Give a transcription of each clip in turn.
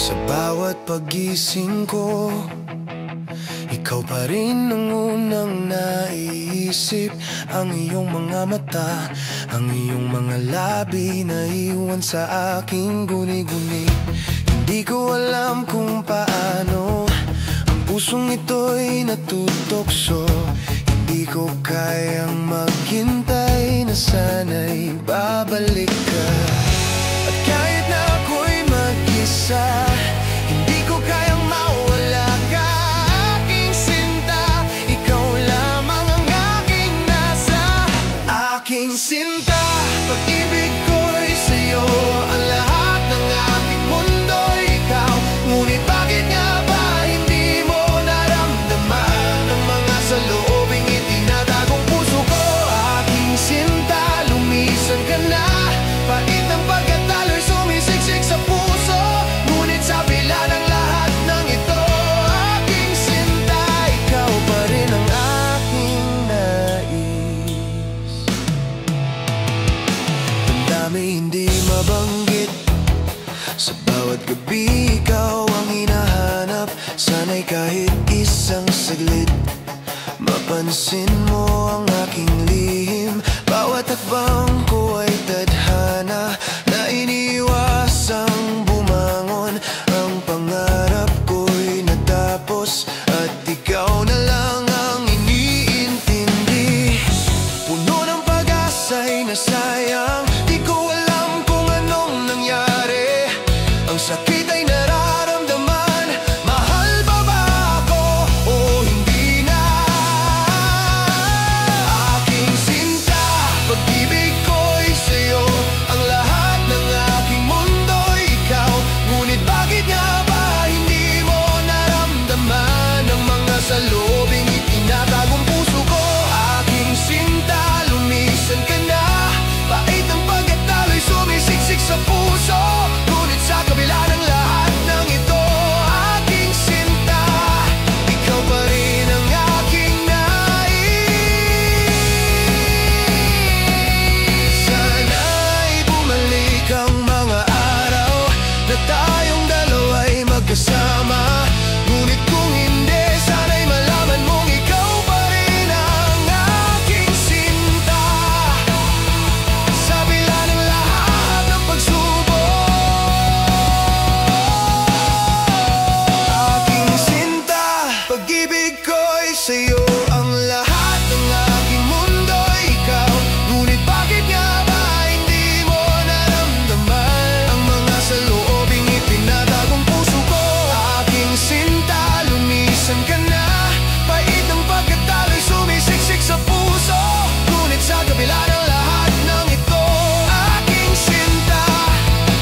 Sa bawat pagising ko, ikaw pa rin ang unang naiisip. Ang iyong mga mata, ang iyong mga labi na iwan sa aking guni-guni. Hindi ko alam kung paano ang pusong ito'y natutokso. Hindi ko kayang maghintay na sana'y babalik ka. At kahit na ako'y mag-isa, hindi ko kayang mawala ka, aking sinta. Ikaw lamang ang aking nasa aking sinta. Pag-ibig ko'y sa'yo, ang lahat ng aking mundo'y ikaw. Ngunit bakit nga ba hindi mo naramdaman ang mga saloobing itinatagong puso ko? Aking sinta, lumisan ka na. Pait ng pagkatalo'y sumisiksik sa puso. Ngunit sa bila ng lahat ng ito, aking sinta, ikaw pa rin ang aking nais. Ang dami hindi mabanggit, sa bawat gabi ikaw ang hinahanap. Sana'y kahit isang saglit mapansin mo ang aking lihim. Bawat hakbang ko ay tadhana na iniwasang bumangon. Ang pangarap ko'y natapos at ikaw na lang ang iniintindi. Puno ng pag-asa'y nasayang, di ko alam kung anong nangyari. Ang sakit ay nararamdaman, mahal ba ba ako o hindi na? Aking sinta, pag-ibig ko'y sa'yo, ang lahat ng aking mundo'y ikaw. Ngunit bakit nga ba hindi mo naramdaman ang mga saloobing itinatagong puso ko? Aking sinta, lumisan ka na. Pait ng pagkatalo'y sumisiksik sa puso. Ngunit sa kabila ng lahat ng ito, aking sinta, ikaw pa rin ang aking nais. Sana'y bumalik ang mga araw na tayong dalawa'y magkasama. Ngunit kung hindi, sana'y malaman mong ikaw pa rin ang aking sinta. Sa bila ng lahat ng pagsubok, aking sinta, pag-ibig ko'y sa'yo, ang lahat ng aking mundo'y ikaw. Ngunit bakit nga ba hindi mo naramdaman ang mga saloobing itinatagong puso ko? Aking sinta, lumisan ka na. Pait ng pagkatalo'y sumisiksik sa puso. Ngunit sa kabila ng lahat ng ito, aking sinta,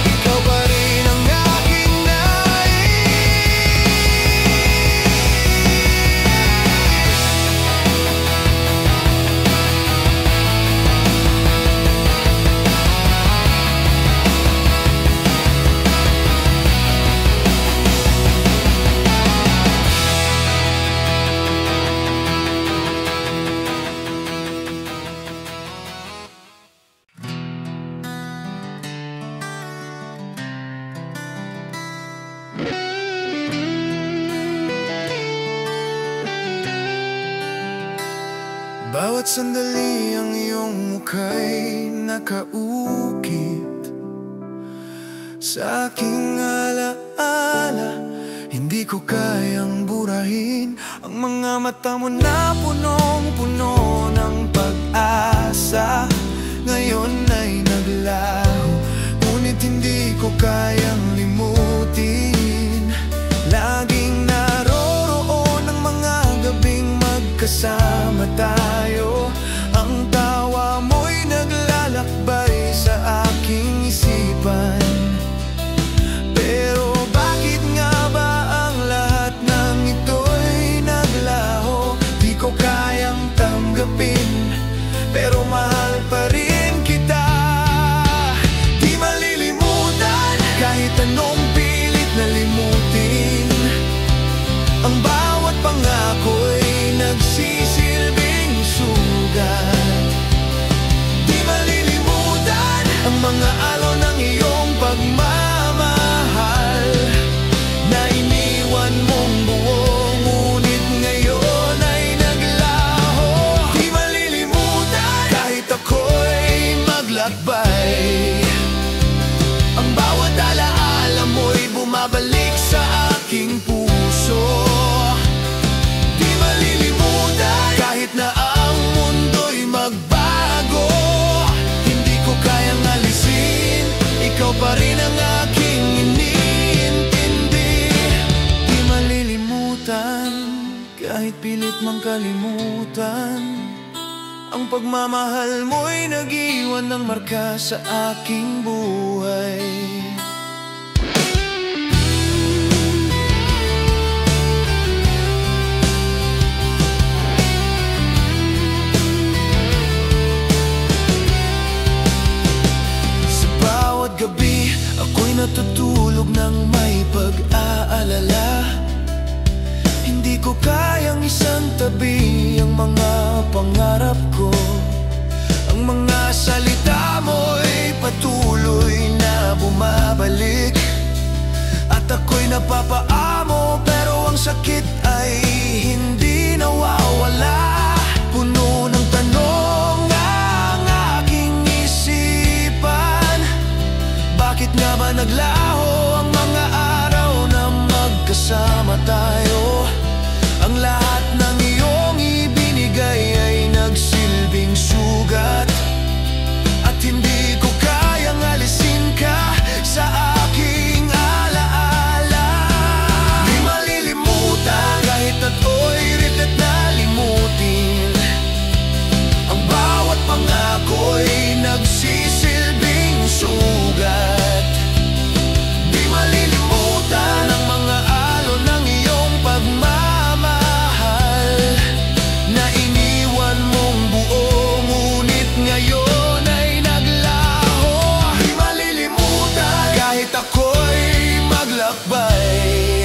ikaw pa rin ang aking nais. Bawat sandali ang iyong mukha'y nakaukit sa aking alaala. Hindi ko kayang burahin ang mga mata mo na punong-puno ng pag-asa. Ngayon ay naglaho, ngunit hindi ko kayang limutin. Laging naroroon ang mga gabing magkasama tayo. Ang tawa mo'y naglalakbay sa aking isipan. Pero bakit nga ba ang lahat ng ito'y naglaho? Di ko kayang tanggapin, pero mahal pa rin kita. Di malilimutan kahit anong pilit na limutin. Ang bawat pangako'y nagsisilbing sugat. Di malilimutan ang mga alon ng iyong pagmamahal. ikaw pa rin ang aking iniintindi. Di malilimutan, kahit pilit mang kalimutan, ang pagmamahal mo'y nag-iwan ng marka sa aking buhay. Gabi, ako'y natutulog ng may pag-aalala. Hindi ko kayang isang tabi ang mga pangarap ko. Ang mga salita mo'y patuloy na bumabalik, at ako'y napapaamo, pero ang sakit ay hindi nawawala. Puno ng tanong ang aking isipan. Bakit nga ba naglaho ang mga araw na magkasama tayo? Ang lahat ng iyong ibinigay ay nagsilbing sugat, at hindi ko kayang alisin ka sa aking alaala. Di malilimutan, kahit ako'y ritet na limutin, ang bawat pangako'y nagsisilbing sugat. Di malilimutan ang mga alon ng iyong pagmamahal na iniwan mong buo, ngunit ngayon ay naglaho. Di malilimutan, kahit ako'y maglakbay,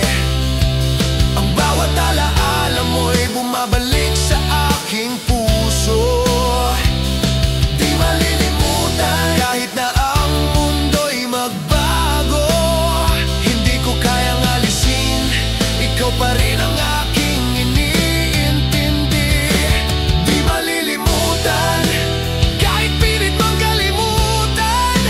ang bawat alaala mo'y bumabalik sa aking puso. Di malilimutan, kahit na ang mundo'y magbago, hindi ko kayang alisin, ikaw pa rin ang aking iniintindi. Di malilimutan, kahit pilit mang kalimutan,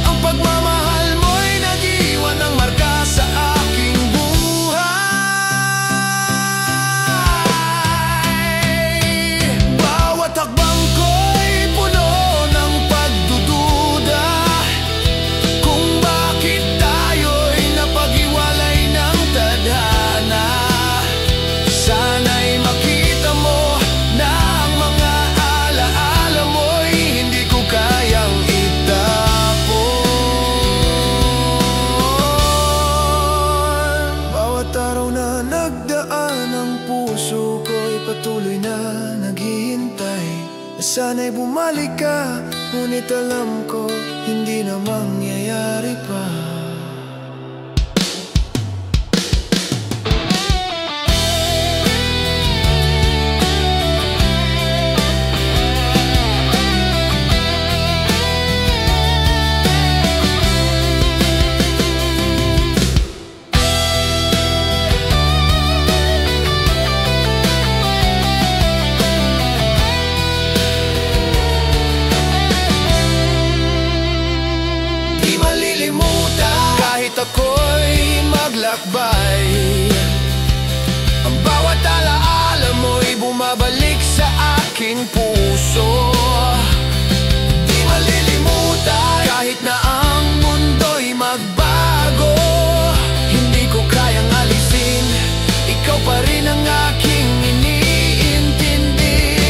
ang pagmamahal mo'y nag-iwan ng marka sa aking buhay. Bawat hakbang ko'y puno ng pagdududa, kung bakit tayo'y napag-iwalay ng tadhana. Sana'y makita mo na ang mga alaala mo'y hindi ko kayang itapon. Bawat araw na nagdaan, ang puso ko'y patuloy na naghihintay na sana'y bumalik ka, ngunit alam ko hindi na mangyayari pa. Di malilimutan, kahit ako'y maglakbay, ang bawat alaala mo'y bumabalik sa aking puso. Di malilimutan, kahit na ang mundo'y magbago, hindi ko kayang alisin, ikaw pa rin ang aking iniintindi.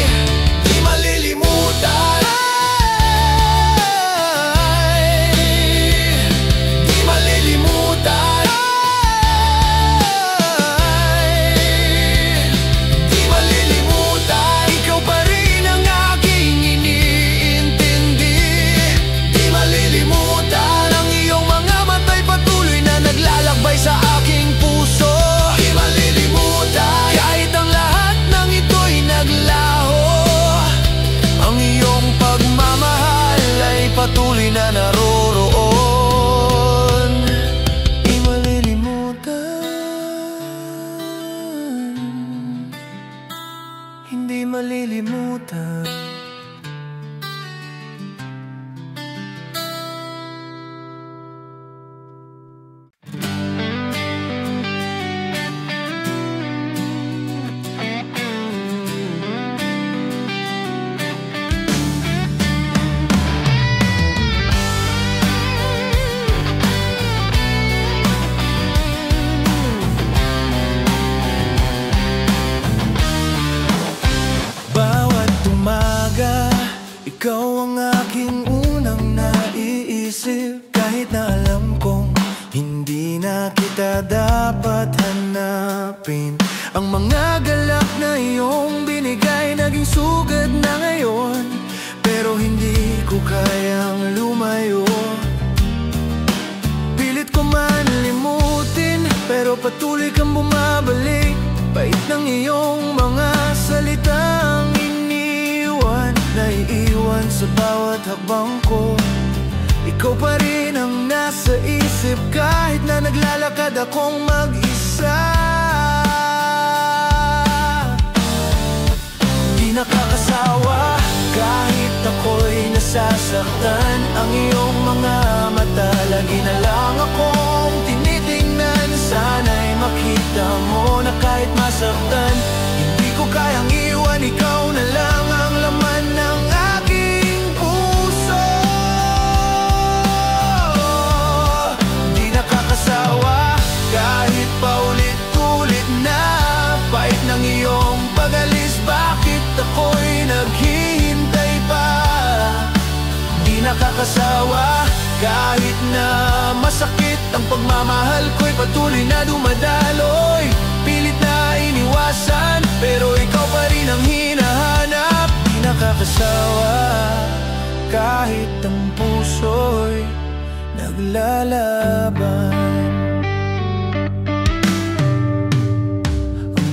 Di malilimutan, di malilimutan, di malilimutan, ikaw pa rin ang aking Kahit na alam kong hindi na kita dapat hanapin, ang mga galak na iyong binigay naging sugad na ngayon. Pero hindi ko kayang lumayo. Pilit ko man limutin, pero patuloy kang bumabalik. Pait ng iyong mga salitang iniwan, naiiwan sa bawat hakbang ko. Ikaw pa rin ang nasa isip kahit na naglalakad akong mag-isa. Di nakakasawa kahit ako'y nasasaktan. Ang iyong mga mata lagi na lang akong tinitingnan. Sana'y makita mo na kahit masaktan, hindi ko kayang iwan. Ikaw na lang ang laman ng aking puso. Di nakakasawa kahit paulit-ulit na pait ng iyong pag-alis. Bakit ako'y naghihintay pa? Di nakakasawa kahit na masakit ang pagmamahal ko'y patuloy na dumadaloy. Pilit na iniwasan, pero ikaw pa rin ang hinahanap. Di nakakasawa kahit ang puso'y naglalaban.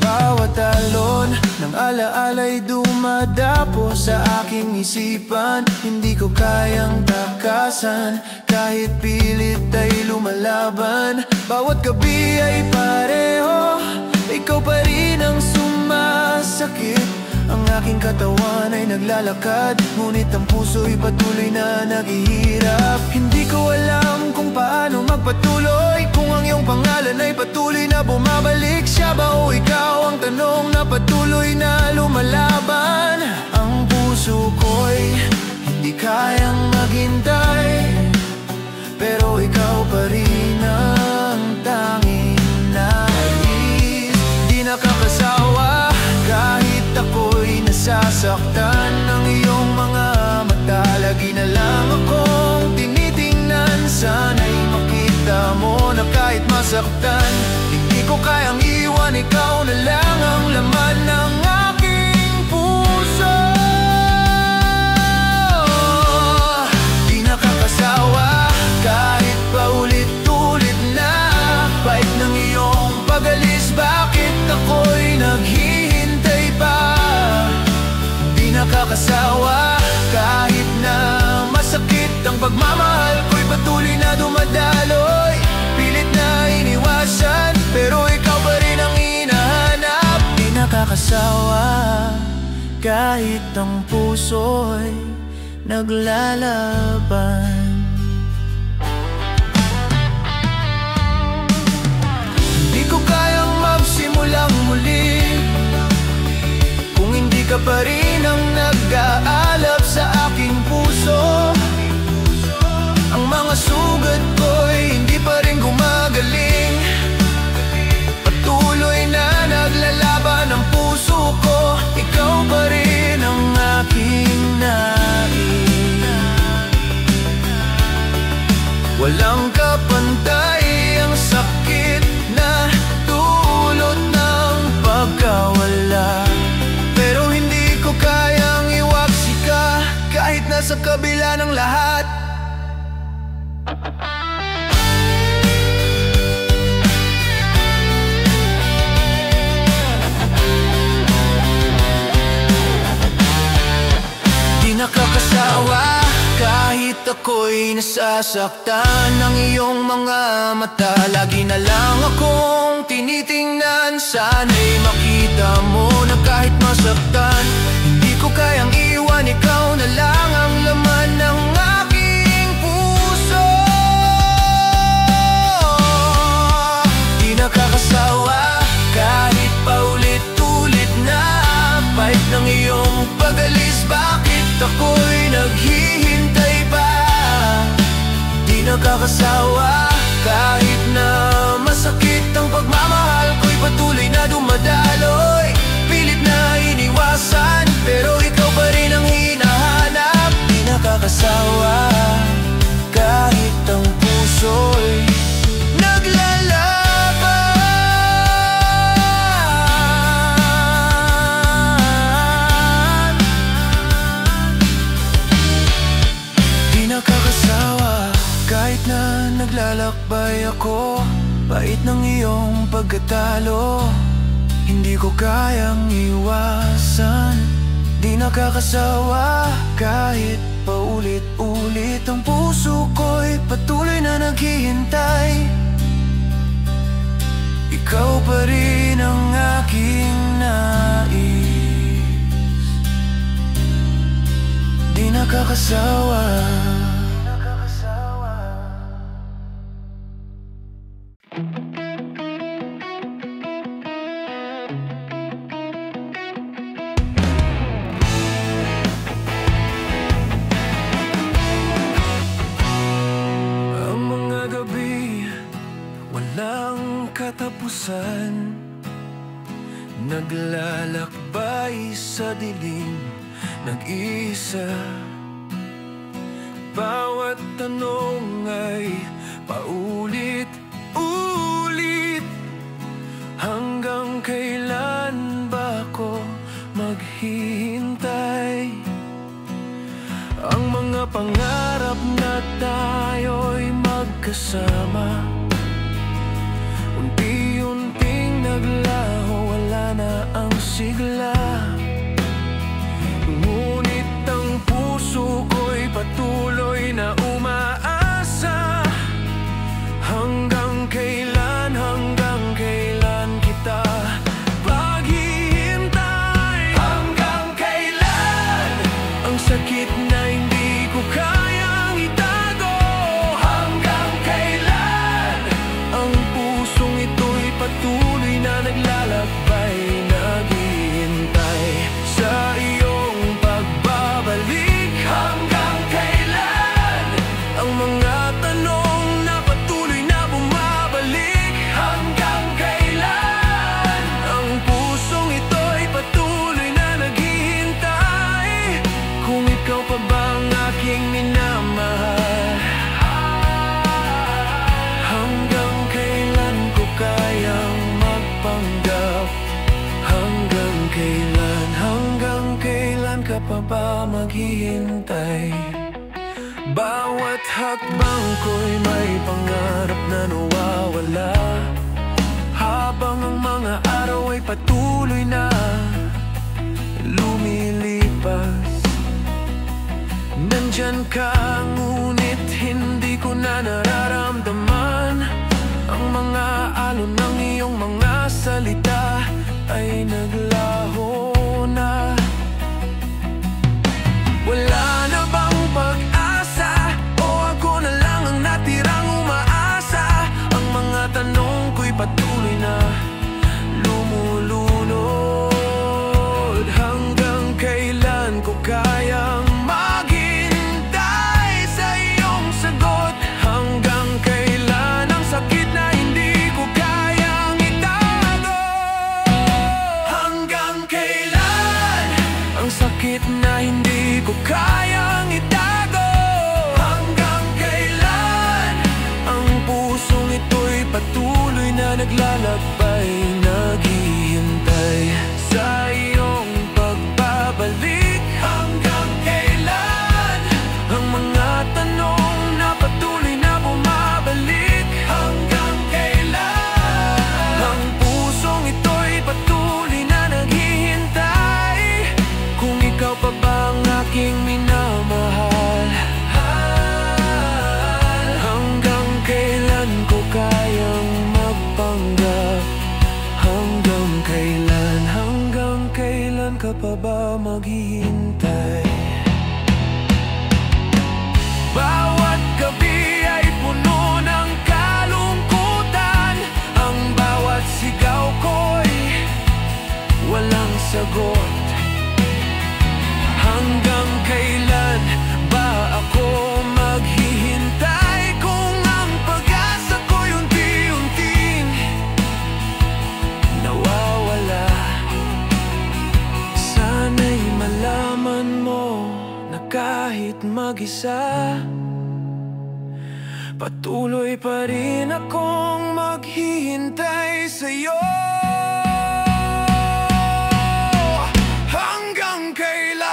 Bawat alon ng alaala'y dumadapo sa aking isipan. Hindi ko kayang takasan, kahit pilit ay lumalaban. Bawat gabi ay pareho, ikaw pa rin ang sumasakit. Ang aking katawan ay naglalakad, ngunit ang puso'y patuloy na naghihirap. Hindi ko alam kung paano magpatuloy, kung ang iyong pangalan ay patuloy na bumabalik. Siya ba o ikaw ang tanong na patuloy na lumalaban? Ang puso ko'y hindi kayang maghintay, pero ikaw pa rin ang tanging nais. Di nakakasawa kahit ako'y nasasaktan. Ang iyong mga mata lagi na lang akong tinitingnan. Sana'y makita mo na kahit masaktan, hindi ko kayang iwan. Ikaw na lang ang laman ng aking puso. Di nakakasawa kahit paulit-ulit na pait ng iyong pag-alis. Bakit ako'y naghihintay pa? Di nakakasawa kahit na masakit ang pagmamahal ko'y patuloy na dumadaloy. Pilit na iniwasan, pero ikaw pa rin ang hinahanap. Di nakakasawa kahit ang puso'y naglalaban. Hindi ko kayang magsimulang muli kung hindi ka pa rin ang nag-aalab sa aking puso. Ang mga sugat ko'y hindi pa rin gumagaling. Patuloy na naglalaban ang puso ko. Ikaw pa rin ang aking nais. Walang kapantay ang sakit na dulot ng pagkawala, pero hindi ko kayang iwaksi ka kahit nasa kabila ng lahat. Di nakakasawa kahit ako'y nasasaktan. Ang iyong mga mata lagi na lang akong tinitingnan. Sana'y makita mo na kahit masaktan, hindi ko kayang iwan. Ikaw na lang ang laman ng aking puso. Di nakakasawa kahit paulit-ulit na pait ng iyong pag-alis. Bakit ako'y naghihintay pa? Di nakakasawa kahit na masakit ang pagmamahal ko'y patuloy na dumadaloy. Pilit na iniwasan, pero ikaw pa rin ang hinahanap. Di nakakasawa kahit ang Kahit na naglalakbay ako, bait ng iyong pagkatalo, hindi ko kayang iwasan. Di nakakasawa kahit paulit-ulit, ang puso ko'y patuloy na naghihintay. Ikaw pa rin ang aking nais, di nakakasawa. Walang katapusan, naglalakbay sa dilim, nag-iisa. Bawat tanong ay paulit-ulit. Hanggang kailan ba ako maghihintay? Ang mga pangarap na tayo'y magkasama, unti-unting naglaho, wala na ang sigla. Ngunit ang puso ko'y patuloy na umaasa. Hanggang kailan kita paghihintay? Hanggang kailan ang sakit na hindi ko kayang itago? Hanggang kailan ang pusong ito'y patuloy na naglalakbay, naghihintay sa iyong pagbabalik? Hanggang kailan ang mga tanong na patuloy na bumabalik? Hanggang kailan ang pusong ito'y patuloy na naghihintay? Kung ikaw pa ba ang aking minamahal, hanggang kailan ko kayang magpanggap? Hanggang kailan ka pa ba maghihintay? Bawat hakbang ko'y may pangarap na nawawala, habang ang mga araw ay patuloy na lumilipas. Nandyan ka, ngunit hindi ko na nararamdaman. Ang mga alon ng iyong mga salita ay naglaho na. Wala na bang pag-asa, o ako na lang ang natirang umaasa? Ang mga tanong ko'y patuloy na lumulunod. Hanggang kailan ko kayang maghintay sa iyong sagot? Hanggang kailan ang sakit na hindi ko kayang itago? Hanggang kailan ang sakit na hindi ko kayang itago? Hanggang kailan ang pusong ito'y patuloy na naglalakbay, naghihintay sa iyong pagbabalik? Hanggang kailan ang mga tanong na patuloy na bumabalik? Hanggang kailan ang pusong ito'y patuloy na naghihintay? Kung ikaw pa ba ang aking minamahal, hanggang kailan ko kayang magpanggap? Hanggang kailan ka pa ba maghihintay? Bawat gabi ay puno ng kalungkutan, ang bawat sigaw ko'y walang sagot. Hanggang kailan ba ako maghihintay? Kung ang pag-asa ko'y unti-unting nawawala, sana'y malaman mo na kahit mag-isa, patuloy pa rin akong maghihintay sa'yo. Hanggang kailan?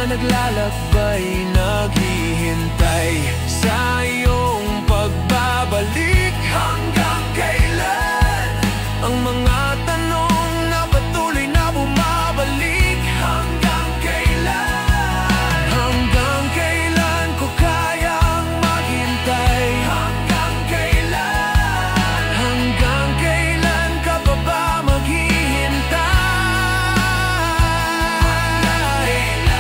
naglalakbay, naghihintay sa iyong pagbabalik. Hanggang kailan ang mga tanong na patuloy na bumabalik? Hanggang kailan? Hanggang kailan ko kayang maghintay? Hanggang kailan? Hanggang kailan ka pa ba maghihintay? Hanggang kailan?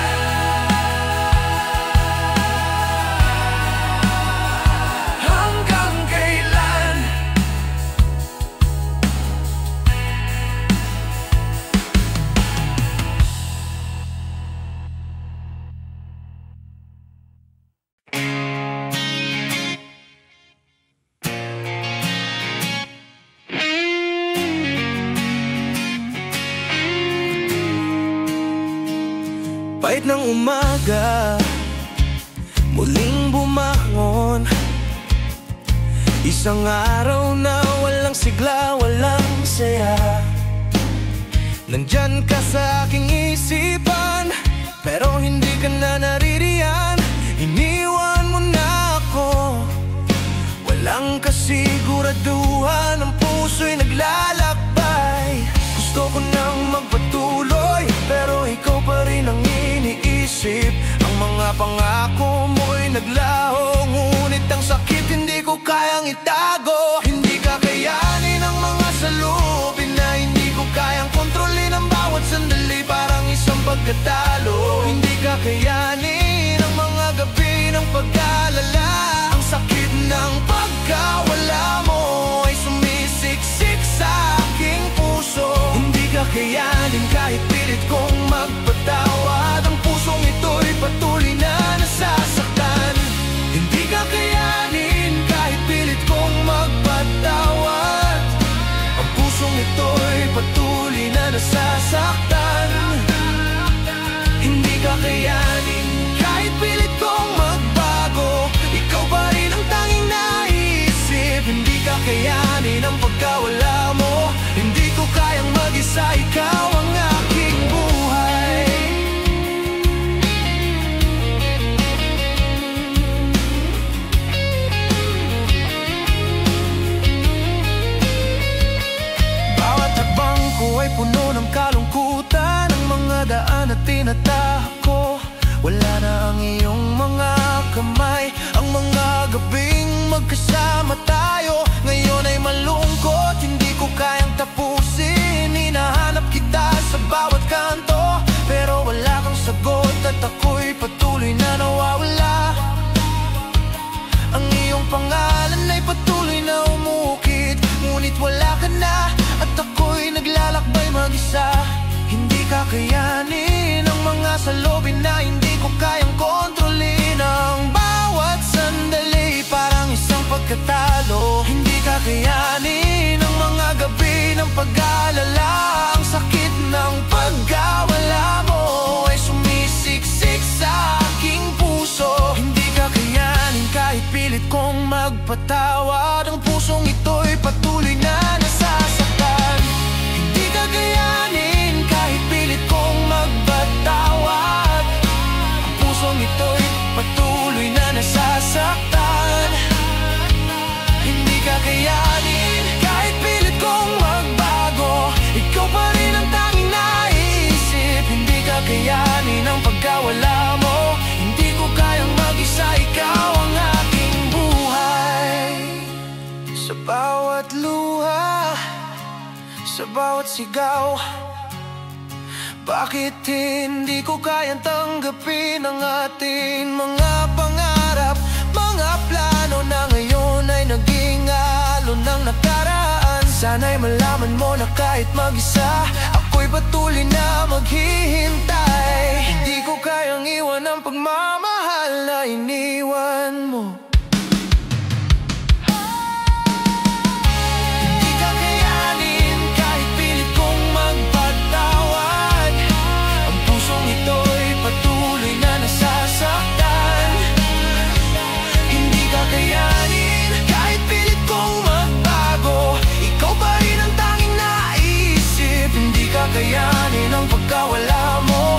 Pahit ng umaga, muling bumangon. Isang araw na walang sigla, walang saya. Nandyan ka sa aking isipan, pero hindi ka na naririyan. Iniwan mo na ako, walang kasiguraduhan. Ang puso'y naglalakbay. Gusto ko nang magpatuloy, pero ikaw pa rin ang iniisip. Ang mga pangako mo'y naglaho, ngunit ang sakit hindi ko kayang itago. Hindi kakayanin ang mga salubin na hindi ko kayang kontrolin. Ang bawat sandali parang isang pagkatalo. Hindi kakayanin ang mga gabi ng pag-alala. Ang sakit ng pagkawala mo ay sumisiksik sa aking puso. Hindi kakayanin kahit pilit kong magpatawad. Ang pusong ito'y patuloy na nasasaktan. Hindi kakayanin kahit pilit kong magpatawad. Ang pusong ito'y patuloy na nasasaktan. Hindi kakayanin kahit pilit kong magbago. Ikaw pa rin ang tanging naisip. Hindi kakayanin ang pagkawala mo. Hindi ko kayang mag-isa, ikaw ang aking buhay. Bawat hakbang ko ay puno ng kalungkutan. Ang mga daan na tinatahak ko, wala na ang iyong mga kamay. Ang mga gabing magkasama tayo ngayon ay malungkot. Hindi ko kayang tapusin. Hinahanap kita sa bawat kanto, pero wala kang sagot at ako'y patuloy na nawawala. Ang iyong pangalan ay patuloy na umukit, ngunit wala ka na at ako'y naglalakbay mag-isa. Hindi kakayanin ang mga salubin na hindi ko kayang kontrolin. Ang bawat sandali parang isang pagkatalo. Hindi kakayanin ang mga gabi ng pag-alala. Ang sakit ng pagkawala mo ay sumisiksik sa aking puso. Hindi kakayanin kahit pilit kong magpatawad. Ang pusong ito'y patuloy na nasasaktan. Hindi kakayanin kahit pilit kong magpatawad. Ang pusong ito'y patuloy na nasasaktan. Hindi kakayanin kahit pilit kong magbago. Ikaw pa rin ang tanging naisip. Hindi kakayanin ang pagkawala mo. Hindi ko kayang mag-isa, ikaw ang aking buhay. Sa bawat luha, sa bawat sigaw, bakit hindi ko kayang tanggapin ang ating mga pangarap? Mga plano na ngayon ay naging alon ng nakaraan. Sana'y malaman mo na kahit mag-isa, ako'y patuloy na maghihintay. Hindi ko kayang iwan ang pagmamahal na iniwan mo. Hindi kakayanin kahit pilit kong magpatawad. Ang pusong ito'y patuloy na nasasaktan. Hindi kakayanin kahit pilit kong magbago. Ikaw pa rin ang tanging naisip. Hindi kakayanin ang pagkawala mo.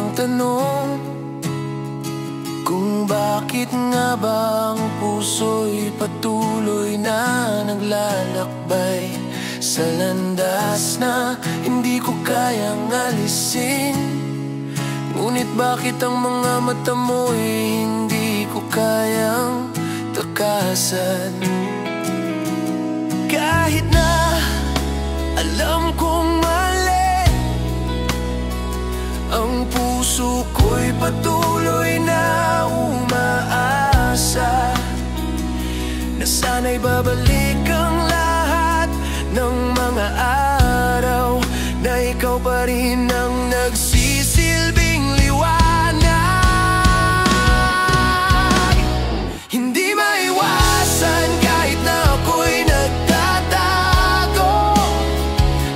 ang tanong, kung bakit nga ba ang puso'y patuloy na naglalakbay sa landas na hindi ko kayang alisin. Ngunit bakit ang mga mata mo'y hindi ko kayang takasan? Kahit na alam kong mali, ang puso ko'y patuloy na umaasa na sana'y babalik ang lahat ng mga araw na ikaw pa rin ang nagsisilbing liwanag. Hindi maiwasan kahit na ako'y nagtatago,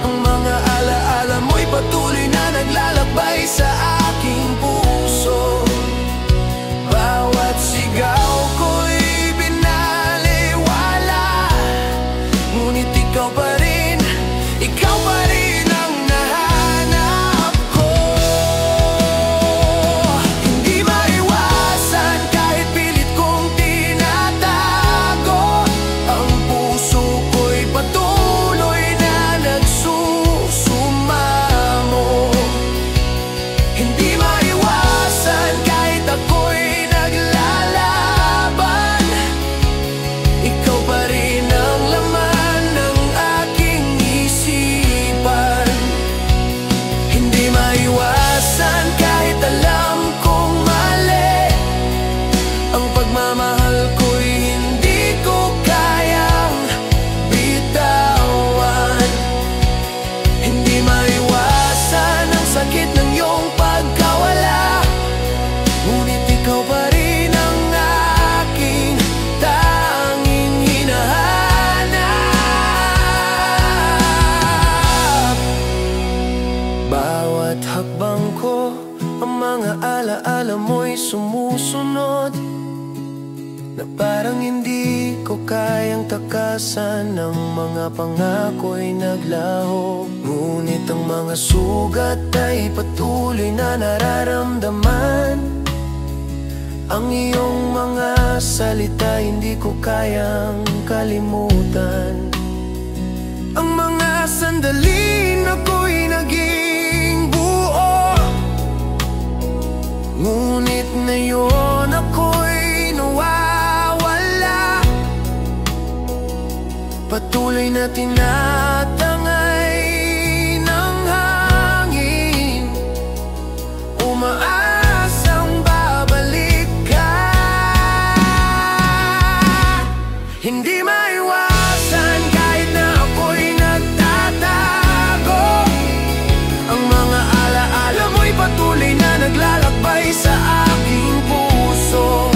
ang mga alaala mo'y patuloy na naglalakbay sa aking puso. Bawat sigaw ko'y binaliwala, ngunit ikaw pa rin ang nahanap ko. Hindi maiwasan kahit pilit kong tinatago, ang puso ko'y patuloy na nagsusumamo. Hindi maiwasan kahit ako'y naglalaban, ikaw pa rin ang laman ng aking isipan. Hindi maiwasan kahit alam kong mali, ang pagmamahal ko'y hindi ko kayang bitawan. Hindi maiwasan ang sakit ng iyong pagkawala, ngunit ikaw pa rin ang aking tanging hinahanap. Bawat hakbang ko, ang mga alaala mo'y sumusunod, na parang hindi ko kayang takasan. Ng mga pangako'y naglaho, ngunit ang mga sugat ay patuloy na nararamdaman. Ang iyong mga salita hindi ko kayang kalimutan. Ang mga sandali na ako'y naging buo, ngunit ngayon ako'y nawawala. Patuloy na tinatangay ng hangin, umaasang babalik ka. Hindi maiwasan kahit na ako'y nagtatago, ang mga alaala mo'y patuloy na naglalakbay sa aking puso.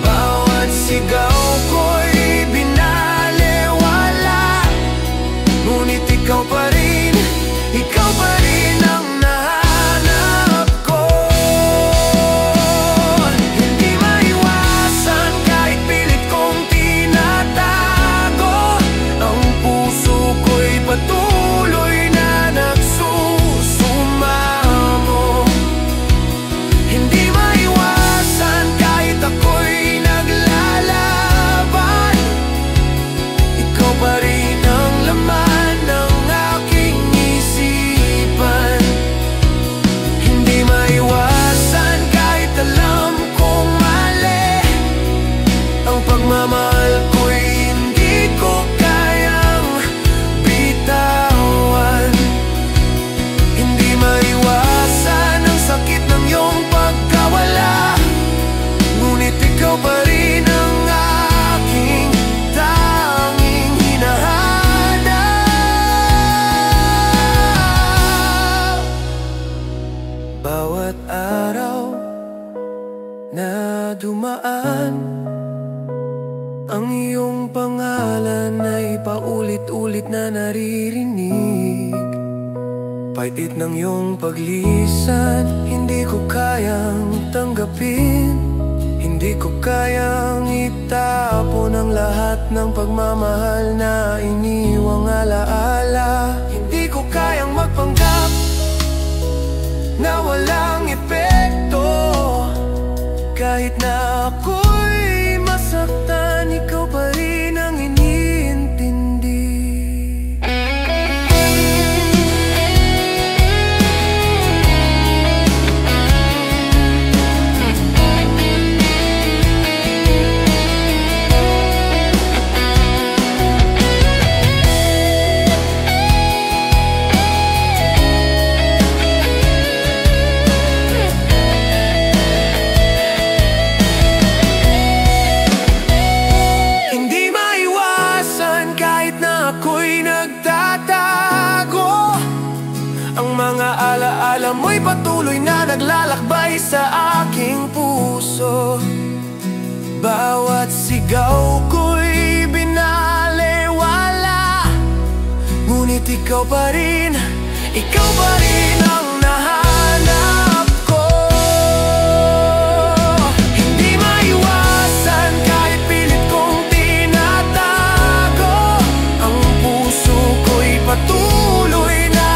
Bawat sigaw ko'y binaliwala, ngunit ikaw pa rin ang nahanap ko. Hindi maiwasan kahit pilit kong tinatago, ang puso ko'y patuloy na nagsusumamo. Hindi maiwasan kahit ako'y naglalaban, ikaw pa rin ang laman ng aking isipan. Hindi maiwasan kahit alam kong mali, ang pagmamahal ko'y hindi ko kayang bitawan. Hindi maiwasan ang sakit ng iyong pagkawala, ngunit ikaw pa rin ang aking tanging hinahanap. Bawat araw na dumaan, ang iyong pangalan ay paulit-ulit na naririnig. Paitit ng iyong paglisan, hindi ko kayang tanggapin. Hindi ko kayang itapon ang lahat ng pagmamahal na iniwang alaala. Hindi ko kayang magpanggap na walang epekto. Kahit na ako'y masaktan, ikaw pa rin ang iniintindi. Alaala mo'y patuloy na naglalakbay sa aking puso. Bawat sigaw ko'y binalewala, ngunit ikaw pa rin ang nahanap ko. Hindi maiwasan kahit pilit kong tinatago, ang puso ko'y patuloy na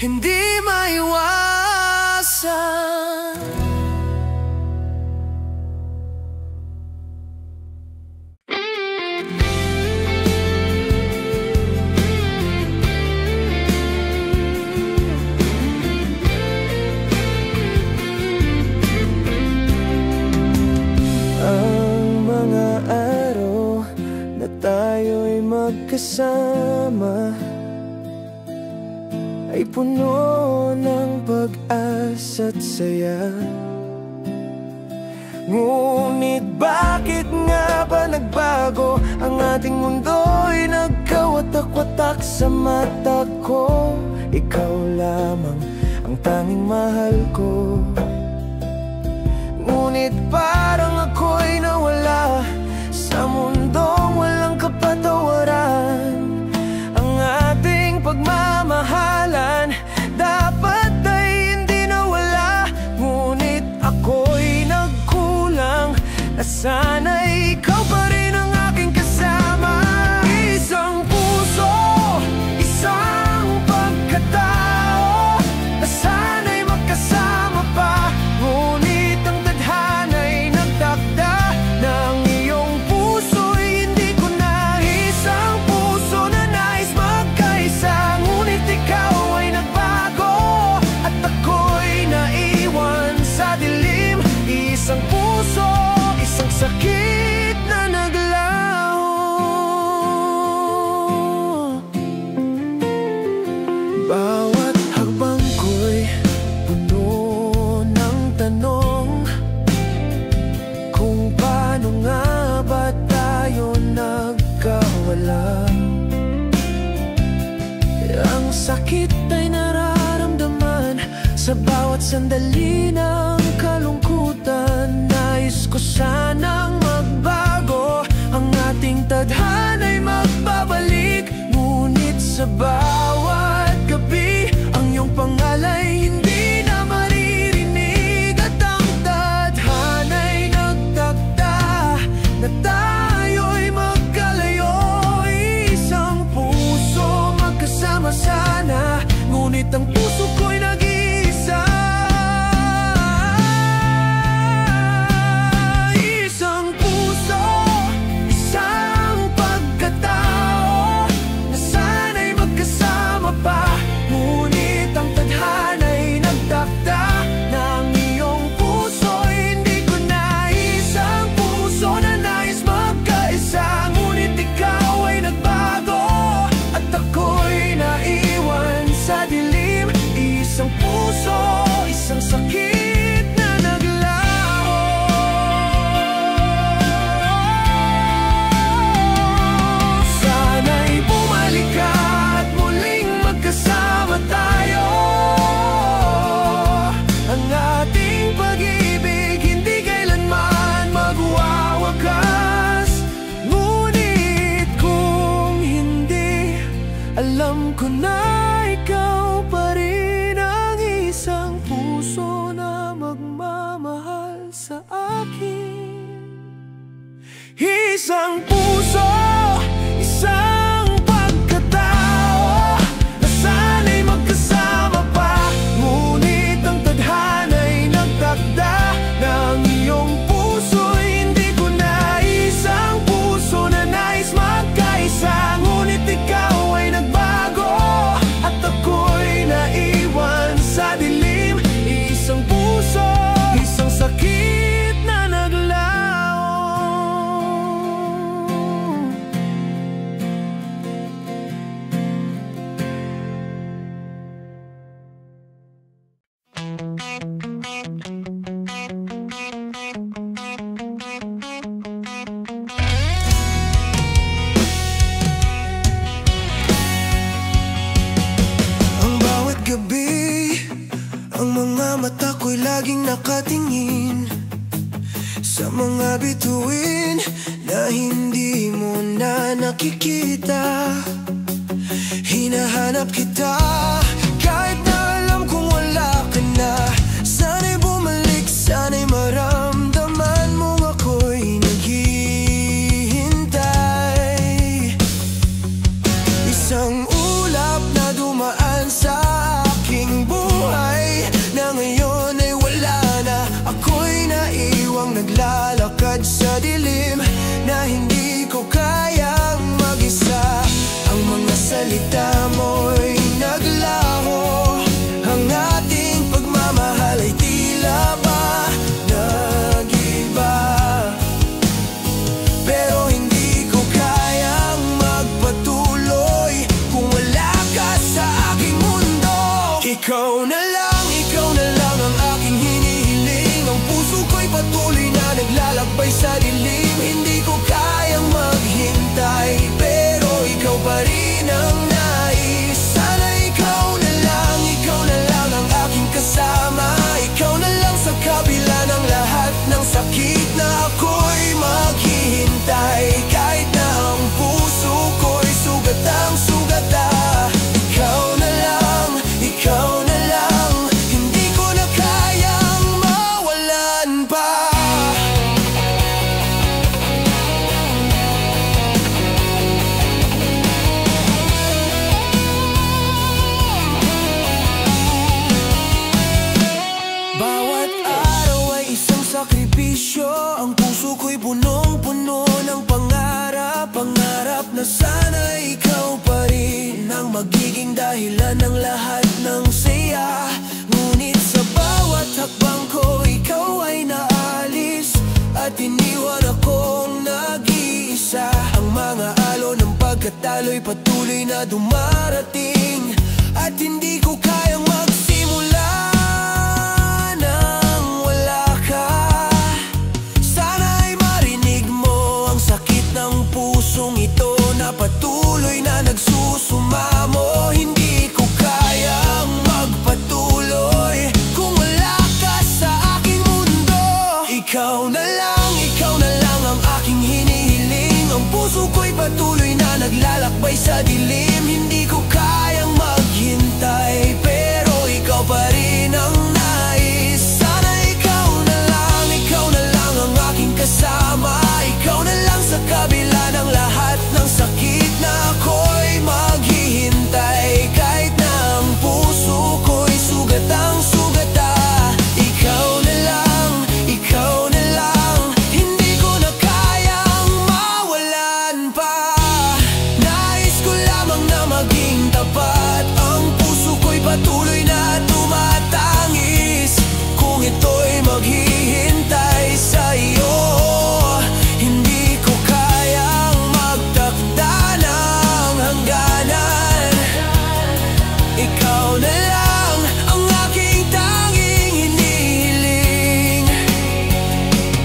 hindi maiwasan. Ang mga araw na tayo'y magkasama ay puno ng pag-asa't saya. Ngunit bakit nga ba nagbago? Ang ating mundo'y nagkawatak-watak sa mata ko. Ikaw lamang ang tanging mahal ko, ngunit parang ako'y nawala sa mundong walang kapatawaran. Ang ating pagmamahalan dapat ay hindi nawala, ngunit ako'y nagkulang na sana'y ikaw pa rin ang aking kasama. Isang puso, isang pagkatao na sana'y magkasama pa, ngunit ang tadhana'y nagtakda ng iyong puso'y hindi ko nais. Ang puso na nais magkaisa, ngunit ikaw ay nagbago at ako'y naiwan sa dilim. Isang puso, isang sakit na naglaho. Bawat hakbang ko'y puno ng tanong, kung paano nga ba tayo nagkawala. Ang sakit ay nararamdaman sa bawat sandali ng kalungkutan. Nais ko sanang magbago, ang ating tadhana'y magbabalik, ngunit sa bawat gabi ang iyong pangalay hindi na maririnig. At ang tadhana'y nagtakda na tayo'y magkalayo. Isang puso magkasama sana, ngunit ang puso ko'y nag-iisa. sa akin. Isang puso, isang pagkatao, nasana'y magkasama pa, ngunit ang tadhana'y nagtakda ng iyong puso'y hindi ko nais. Ang puso na nais magkaisa, ngunit ikaw ay nagbago at ako'y naiwan sa dilim. Isang puso, isang sakit na naglaho. Ang bawat gabi, ang mga mata ko'y laging nakatingin sa mga bituin na hindi mo na nakikita. Hinahanap kita kahit na alam kong wala ka na. Sana'y bumalik, sana'y maramdaman mong ako'y naghihintay. Isang ulap na dumaan sa aking buhay na ngayon ay wala na. Ako'y naiwang naglalakad sa dilim na hindi ko kayang mag-isa. Ang mga salita mo'y naglaho, ang ating pagmamahal ay tila ba nag-iba. Pero hindi ko kayang magpatuloy kung wala ka sa aking mundo. Ikaw na lang ang aking hinihiling. Ang puso ko'y patuloy na naglalakbay sa dilim. Hindi ko kayang maghintay, pero ikaw pa rin ang nais. Sana ikaw na lang ang aking kasama. Ikaw na lang sa kabila ng lahat ng sakit na ako'y maghihintay. Kahit na ang puso ko'y sugatang sugata. Ikaw na lang, hindi ko na kayang mawalan pa. Bawat araw ay isang sakripisyo. Ang puso ko'y punong-puno ng pangarap. Pangarap na sana ikaw pa rin ang magiging dahilan ng lahat ng saya. Ngunit sa bawat hakbang ko, ikaw ay naalis at iniwan akong nag-iisa. Ang mga alon ng pagkatalo'y patuloy na dumarating at hindi ko kayang magsimula nang wala ka. Sana ay marinig mo ang sakit ng pusong ito na patuloy na nagsusumamo. Hindi ko kayang magpatuloy kung wala ka sa aking mundo. Ikaw na lang ang aking hinihiling. Ang puso ko'y patuloy na naglalakbay sa dilim. Hindi ko kayang maghintay, pero ikaw pa rin ang nais. Sana ikaw na lang ang aking kasama. Ikaw na lang sa kabila ng lahat ng sakit na ako'y maghihintay. Kahit na ang puso ko'y sugatang sugata. Ikaw na lang, hindi ko na kayang mawalan pa. Nais ko lamang na maging tapat. Ang puso ko'y patuloy na tumatangis kung ito'y maghihintay sa iyo. Hindi ko kayang magtakda ng hangganan. Ikaw na lang ang aking tanging hinihiling.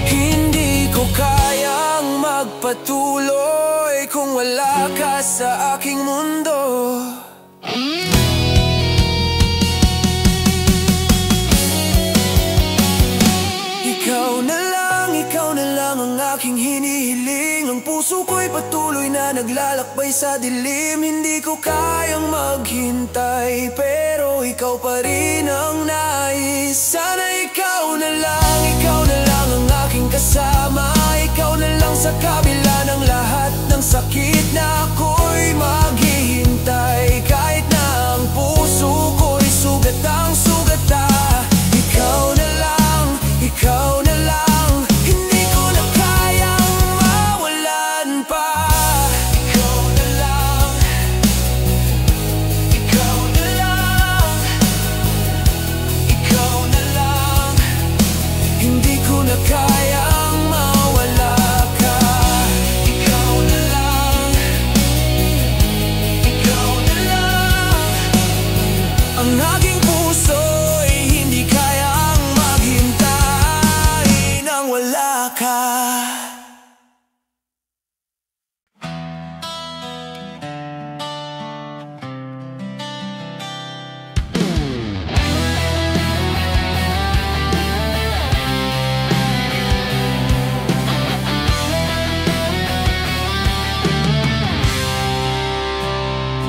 Hindi ko kayang magpatuloy kung wala ka sa aking mundo. Ikaw na lang ang aking hinihiling. Ang puso ko'y patuloy na naglalakbay sa dilim. Hindi ko kayang maghintay, pero ikaw pa rin ang nais. Sana ikaw na lang ang na kayang mawala ka. Ikaw na lang, ikaw na lang. Ang aking puso'y hindi kayang maghintay nang wala ka.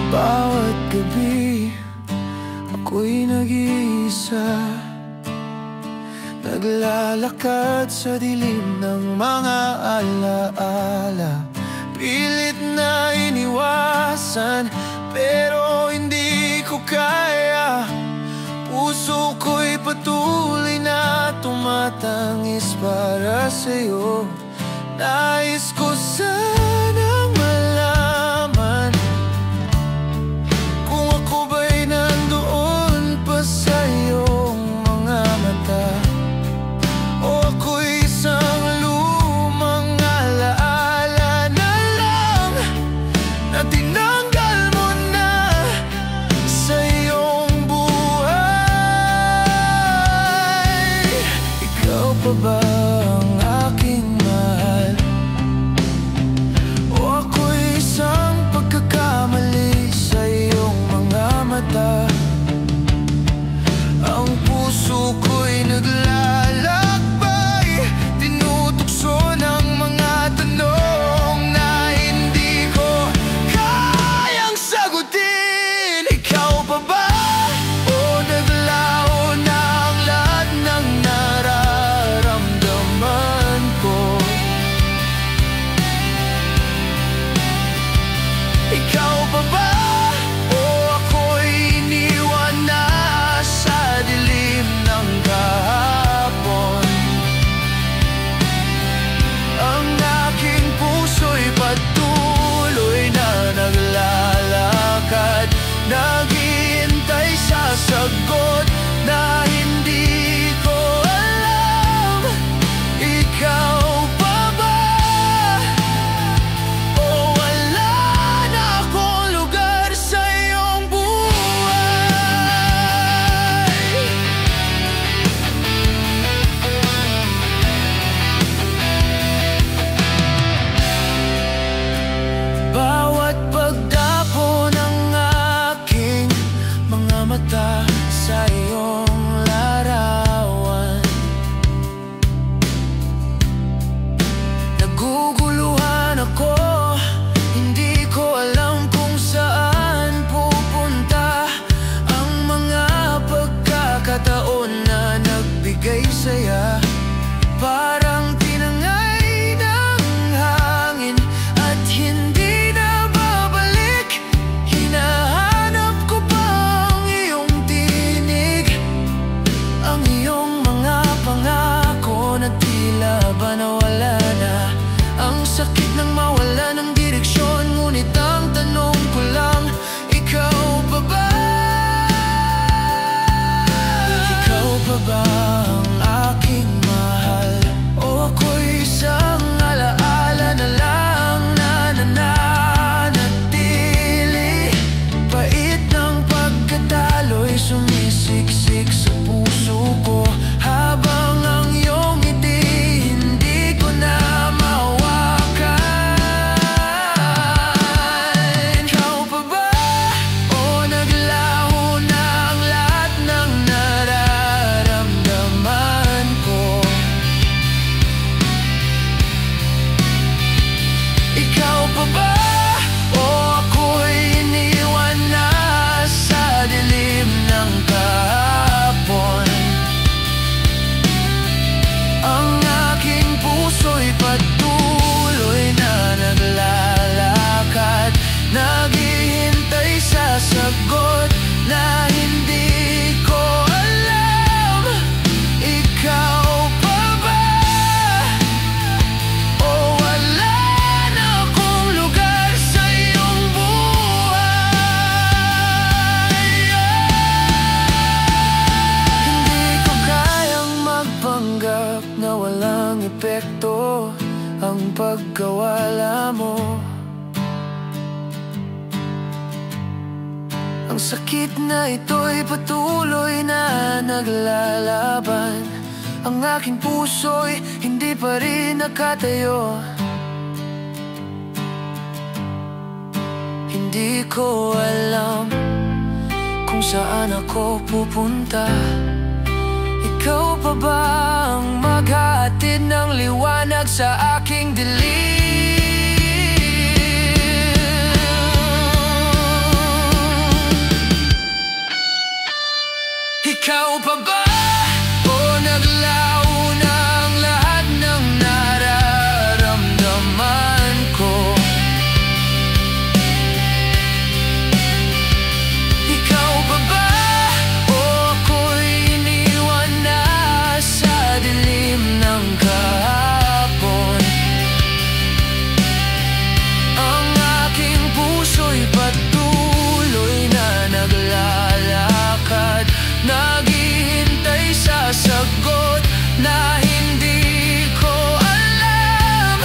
Bawat gabi, ako'y nag-iisa, naglalakad sa dilim ng mga alaala. Pilit na iniwasan, pero hindi ko kaya. Puso ko'y patuloy na tumatangis para sa'yo. Nais ko sanang malaman kung ako ba'y nandoon pa sa iyong mga mata, o ako'y isang lumang alaala na lang na tinanggal mo na sa iyong buhay. Ikaw pa ba ang aking mahal, o ako'y isang pagkakamali sa iyong mga mata? Ang puso ko'y naglalakbay, tinutukso ng mga tanong na hindi ko kayang sagutin. Ikaw pa ba, o naglaho na ang lahat ng nararamdaman ko? Ikaw pa ba, o ako'y iniwan na sa dilim ng kahapon? Ang aking puso'y patuloy na naglalakad, naghihintay sa sagot na hindi ko alam. Ikaw pa ba, o wala na akong lugar sa iyong buhay? Bawat pagdapo ng aking mga mata sa iyong larawan, naguguluhan ako, hindi ko alam kung saan pupunta. Ang mga pagkakataon na nagbigay saya, parang tinangay ng hangin at hindi na babalik. Hinahanap ko pa ang iyong tinig, ang iyong mga pangako na tila ba nawala na. Ang sakit ng mawala ng direksyon, ngunit ang tanong ko lang, ikaw pa ba? Ikaw pa ba ang aking mahal, o ako'y isang alaala na lang na nananatili? Pait ng pagkatalo'y sumisiksik sa puso ko, habang ang iyong ngiti hindi ko na epekto ang pagkawala mo. Ang sakit na ito'y patuloy na naglalaban. Ang aking puso'y hindi pa rin nakatayo. Hindi ko alam kung saan ako pupunta. Ikaw pa ba ang maghahatid ng liwanag sa aking dilim? Ikaw pa ba o naglaho na ang lahat ng nararamdaman ko? Ikaw pa ba o ako'y iniwan na sa dilim ng kahapon? Ang aking puso'y patuloy na naglalakad, naghihintay sa sagot na hindi ko alam.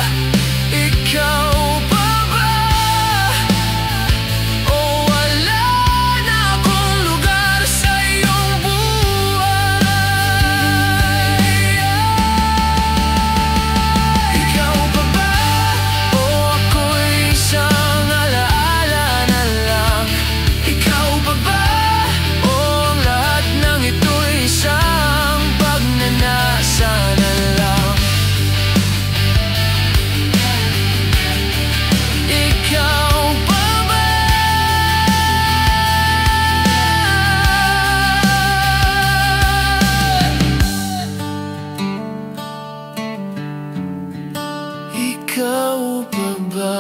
Ikaw pa ba o wala na akong lugar sa iyong buhay? Ikaw pa ba o ako'y isang alaala na lang? Ikaw pa ba o ang lahat ng ito'y isang pagnanasa na lang? Ikaw pa ba? Ikaw pa ba?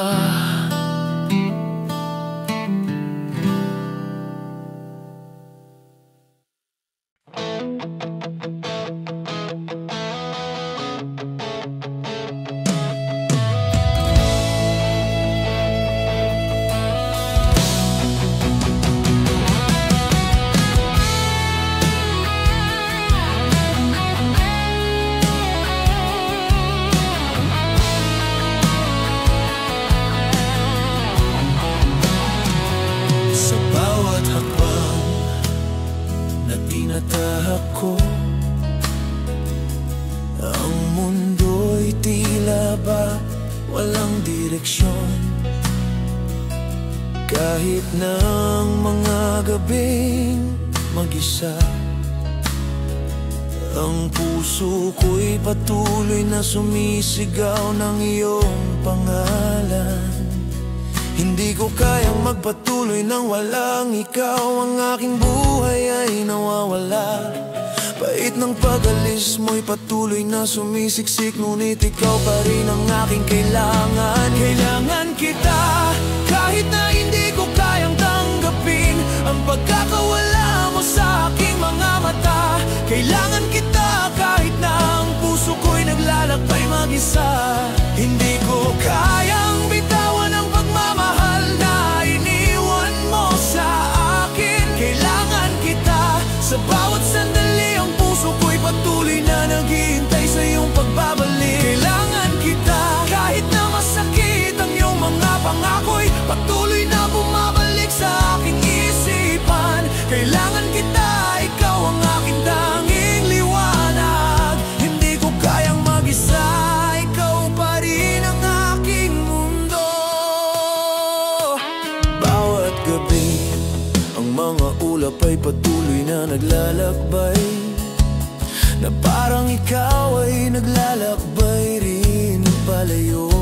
Sa bawat hakbang na tinatahak ko, ang mundo'y tila ba walang direksyon. Kahit ng mga gabing mag-isa, ang puso ko'y patuloy na sumisigaw ng iyong pangalan. Hindi ko kayang magpatuloy nang walang ikaw. Ang aking buhay ay nawawala. Pait ng pag-alis mo'y patuloy na sumisiksik, ngunit ikaw pa rin ang aking kailangan. Kailangan kita kahit na hindi ko kayang tanggapin ang pagkakawala mo sa aking mga mata. Kailangan kita kahit na ang puso ko'y naglalakbay mag-isa. Hindi ko kayang bitawan ang pagmamahal na iniwan mo sa akin. Kailangan kita sa bawat sandali. Ang puso ko'y patuloy na naghihintay sa iyong pagbabalik. Kailangan kita kahit na masakit ang iyong mga pangako'y patuloy na bumabalik sa aking isipan. Kailangan kita, ikaw ang aking tanging liwanag. Hindi ko kayang mag-isa, ikaw pa rin ang aking mundo. Bawat gabi ang mga ulap ay patuloy na naglalakbay, na parang ikaw ay naglalakbay rin palayo.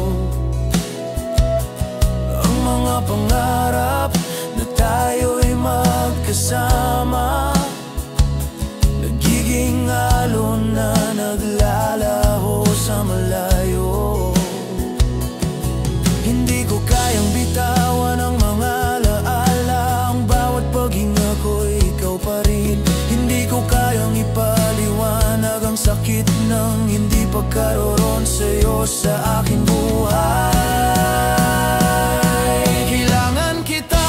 Ang mga pangarap na tayo'y magkasama, nagiging alon na naglalaho sa malayo. Hindi ko kayang bitawan ang mga alaala. Ang bawat paghinga ko'y ikaw pa rin. Hindi ko kayang ipaliwanag ang sakit ng hindi pagkaroon sa'yo sa aking buhay. Kailangan kita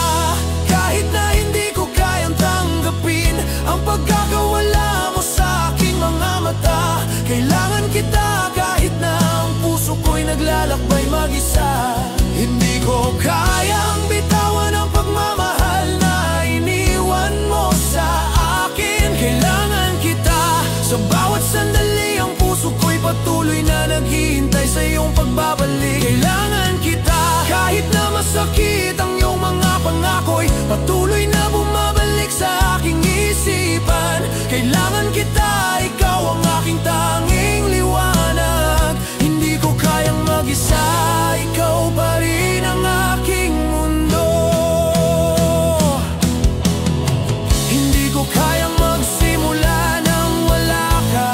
kahit na hindi ko kayang tanggapin ang pagkakawala mo sa aking mga mata. Kailangan kita kahit na ko kayang bitawan ang pagmamahal na iniwan mo sa akin. Kailangan kita sa bawat sandali, ang puso ko'y patuloy na naghihintay sa iyong pagbabalik. Kailangan kita kahit na masakit ang iyong mga pangako'y patuloy na bumabalik sa aking isipan. Kailangan kita, ikaw ang aking tanging liwanag. Hindi ko kayang mag-isa, ikaw pa rin ang aking mundo. Hindi ko kayang magsimula nang wala ka.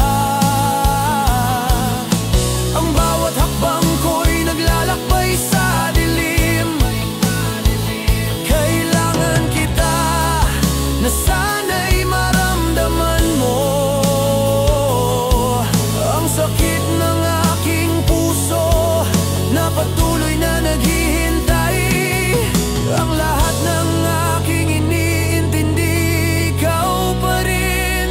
Ang bawat hakbang ko'y naglalakbay sa dilim. Kailangan kita na sana'y maramdaman mo ang sakit ng aking puso na patuloy na naghihintay. Ang lahat ng aking iniintindi, ikaw pa rin.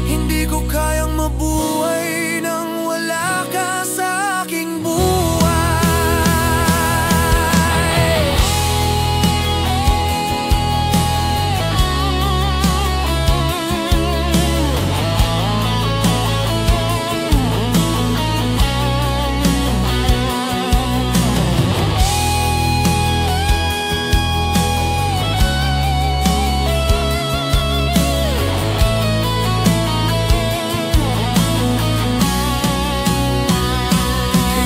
Hindi ko kayang mabuhay nang wala ka sa aking buhay.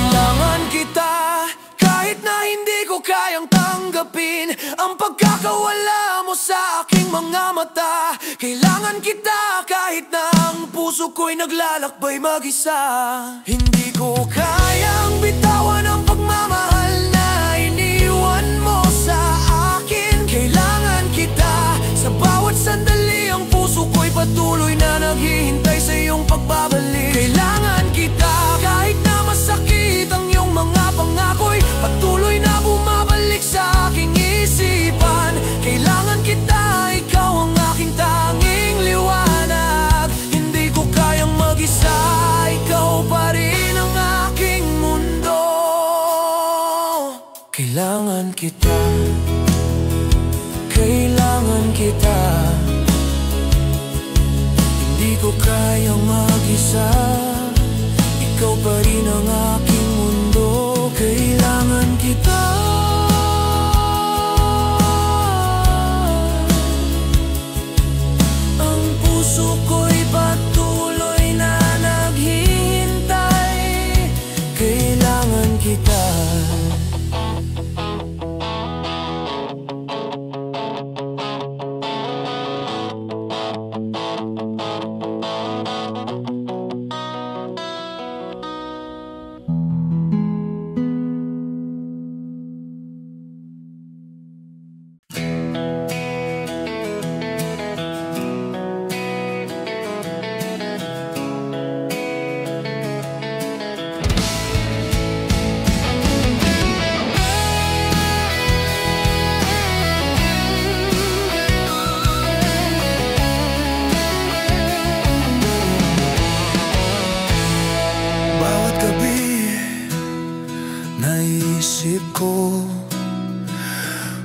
Kailangan kita kahit na hindi ko kayang tanggapin ang pagkakawala mo sa aking mga mata. Kailangan kita kahit na ang puso ko'y naglalakbay mag-isa. Hindi ko kayang bitawan ang pagmamahal na iniwan mo sa akin. Kailangan kita sa bawat sandali, ang puso ko'y patuloy na naghihintay sa iyong pagbabalik. Kailangan kita kahit na masakit ang iyong mga pangako'y patuloy na bumabalik sa aking isipan. Kailangan kita, ikaw ang aking tanging liwanag. Hindi ko kayang mag-isa, ikaw pa rin ang aking mundo. Kailangan kita, kailangan kita. Hindi ko kayang mag-isa, ikaw pa rin ang aking mundo. Kailangan kita. Ang puso ko'y patuloy na naghihintay. Kailangan kita. Bawat gabi naisip ko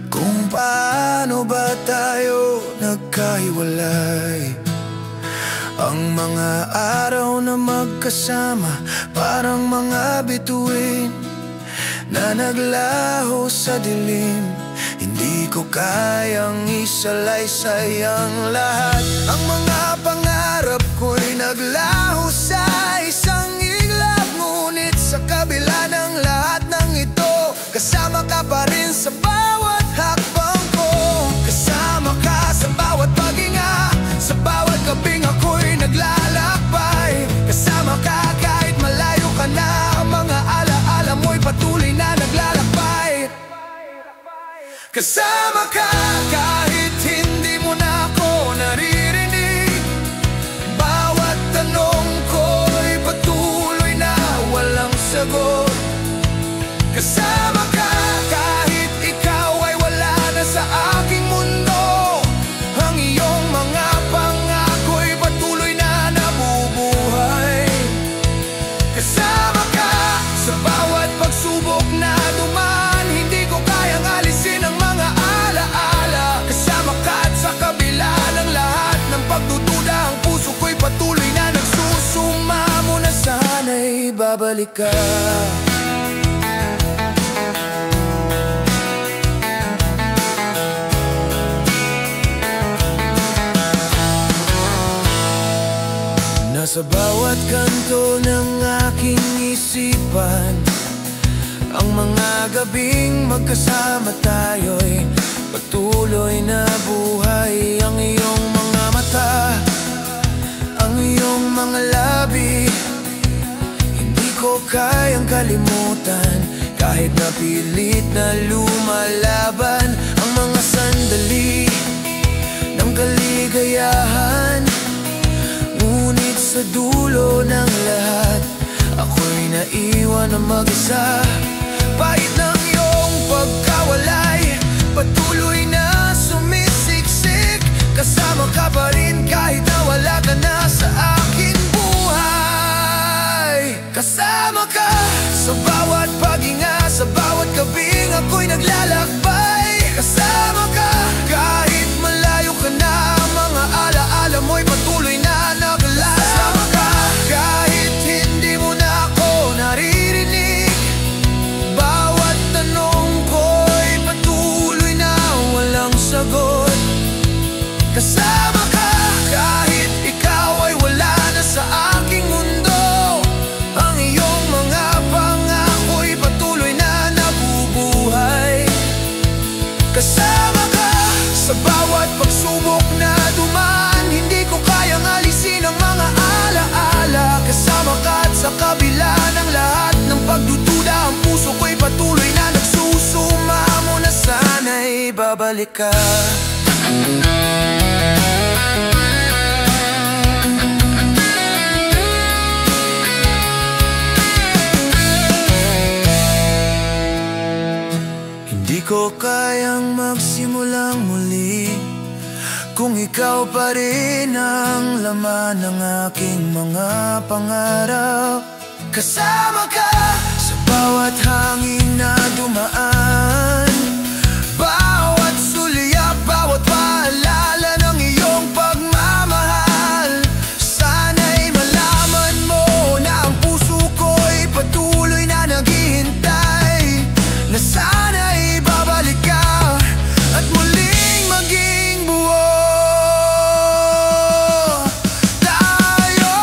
kung paano ba tayo nagkahiwalay. Ang mga araw na magkasama parang mga bituin na naglaho sa dilim. Hindi ko kayang isalaysay ang lahat. Ang mga pangarap ko'y naglaho sa isang iglap. Ngunit sa kabila ng lahat ng ito, kasama ka pa rin sa bawat hakbang ko. Kasama ka sa bawat paghinga, sa bawat gabing ako'y naglalakbay. Kasama ka kahit malayo ka na, ang mga alaala mo'y patuloy na naglalakbay. Kasama ka kahit hindi mo na ako naririnig. Bawat tanong ko'y patuloy na walang sagot. Kasama ka kahit ikaw ay wala na sa aking mundo. Ang iyong mga pangako'y patuloy na nabubuhay. Kasama ka sa bawat pagsubok na dumaan. Hindi ko kayang babalik ka. Nasa bawat kanto ng aking isipan, ang mga gabing magkasama tayo'y patuloy na buhay. Ang iyong mga mata, ang iyong mga labi, hindi ko kayang kalimutan. Kahit napilit na lumalaban ang mga sandali ng kaligayahan, ngunit sa dulo ng lahat, ako'y naiwan na mag-isa. Pahit ng iyong pagkawalay, patuloy na sumisiksik. Kasama ka pa rin kahit na wala ka na sa aking buhay. Kasama ka sa bawat paghinga, sa bawat gabing ako'y naglalakbay. Kasama ka kahit malayo ka na, mga alaala mo'y patuloy na nakalas. Kasama ka kahit hindi mo na ako naririnig. Bawat tanong ko'y patuloy na walang sagot. Kasama ka kahit ikaw ay wala na sa aking mundo. Ang iyong mga pangako'y patuloy na nabubuhay. Kasama ka sa bawat pagsubok na dumaan, hindi ko kayang alisin ang mga alaala. Kasama ka at sa kabila ng lahat ng pagdududa, ang puso ko'y patuloy na nagsusumamo na sana'y babalik ka. Hindi ko kayang magsimulang muli kung ikaw pa rin ang laman ng aking mga pangarap. Kasama ka sa bawat hangin na dumaan, bawat suliyap, bawat paalala ng iyong pagmamahal. Sana'y malaman mo na ang puso ko'y patuloy na naghihintay, na sana'y babalik ka at muling maging buo tayo.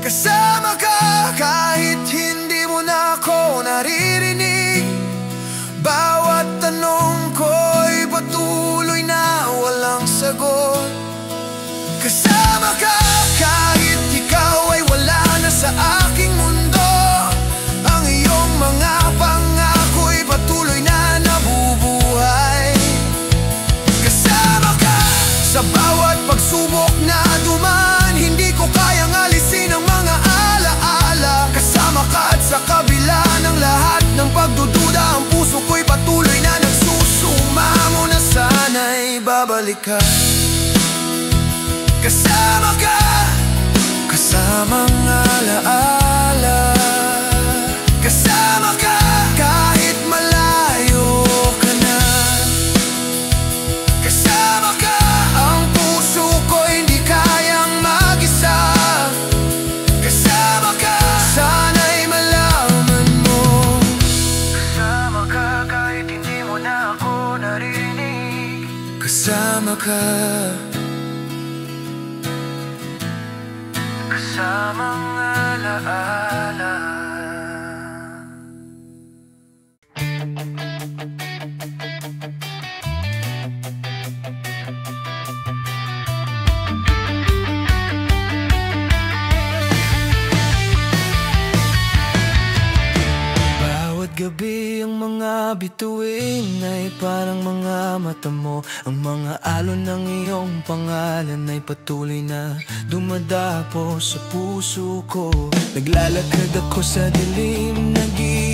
Kasama ka kahit hindi mo na ako naririnig. Bawat tanong ko'y patuloy na walang sagot. Kasama ka kahit ikaw ay wala na sa aking mundo. Ang iyong mga pangako'y patuloy na nabubuhay. Kasama ka sa bawat pagsubok na dumaan, hindi ko kayang alisin ang mga alaala. Kasama ka at sa kabila ng lahat ng pagdududa, ang puso ko'y patuloy na nagsusumamo na sana'y babalik ka. Kasama ka, kasamang alaala. Kasama ka kahit malayo ka na. Kasama ka, ang puso ko hindi kayang mag-isa. Kasama ka, sana'y malaman mo. Kasama ka kahit hindi mo na ako naririnig. Kasama ka, kasamang alaala. Bawat gabi ang mga bituin ay parang mga mata mo. Ang mga alon ng iyong pangalan ay patuloy na dumadapo sa puso ko. Naglalakad ako sa dilim, nag-iisip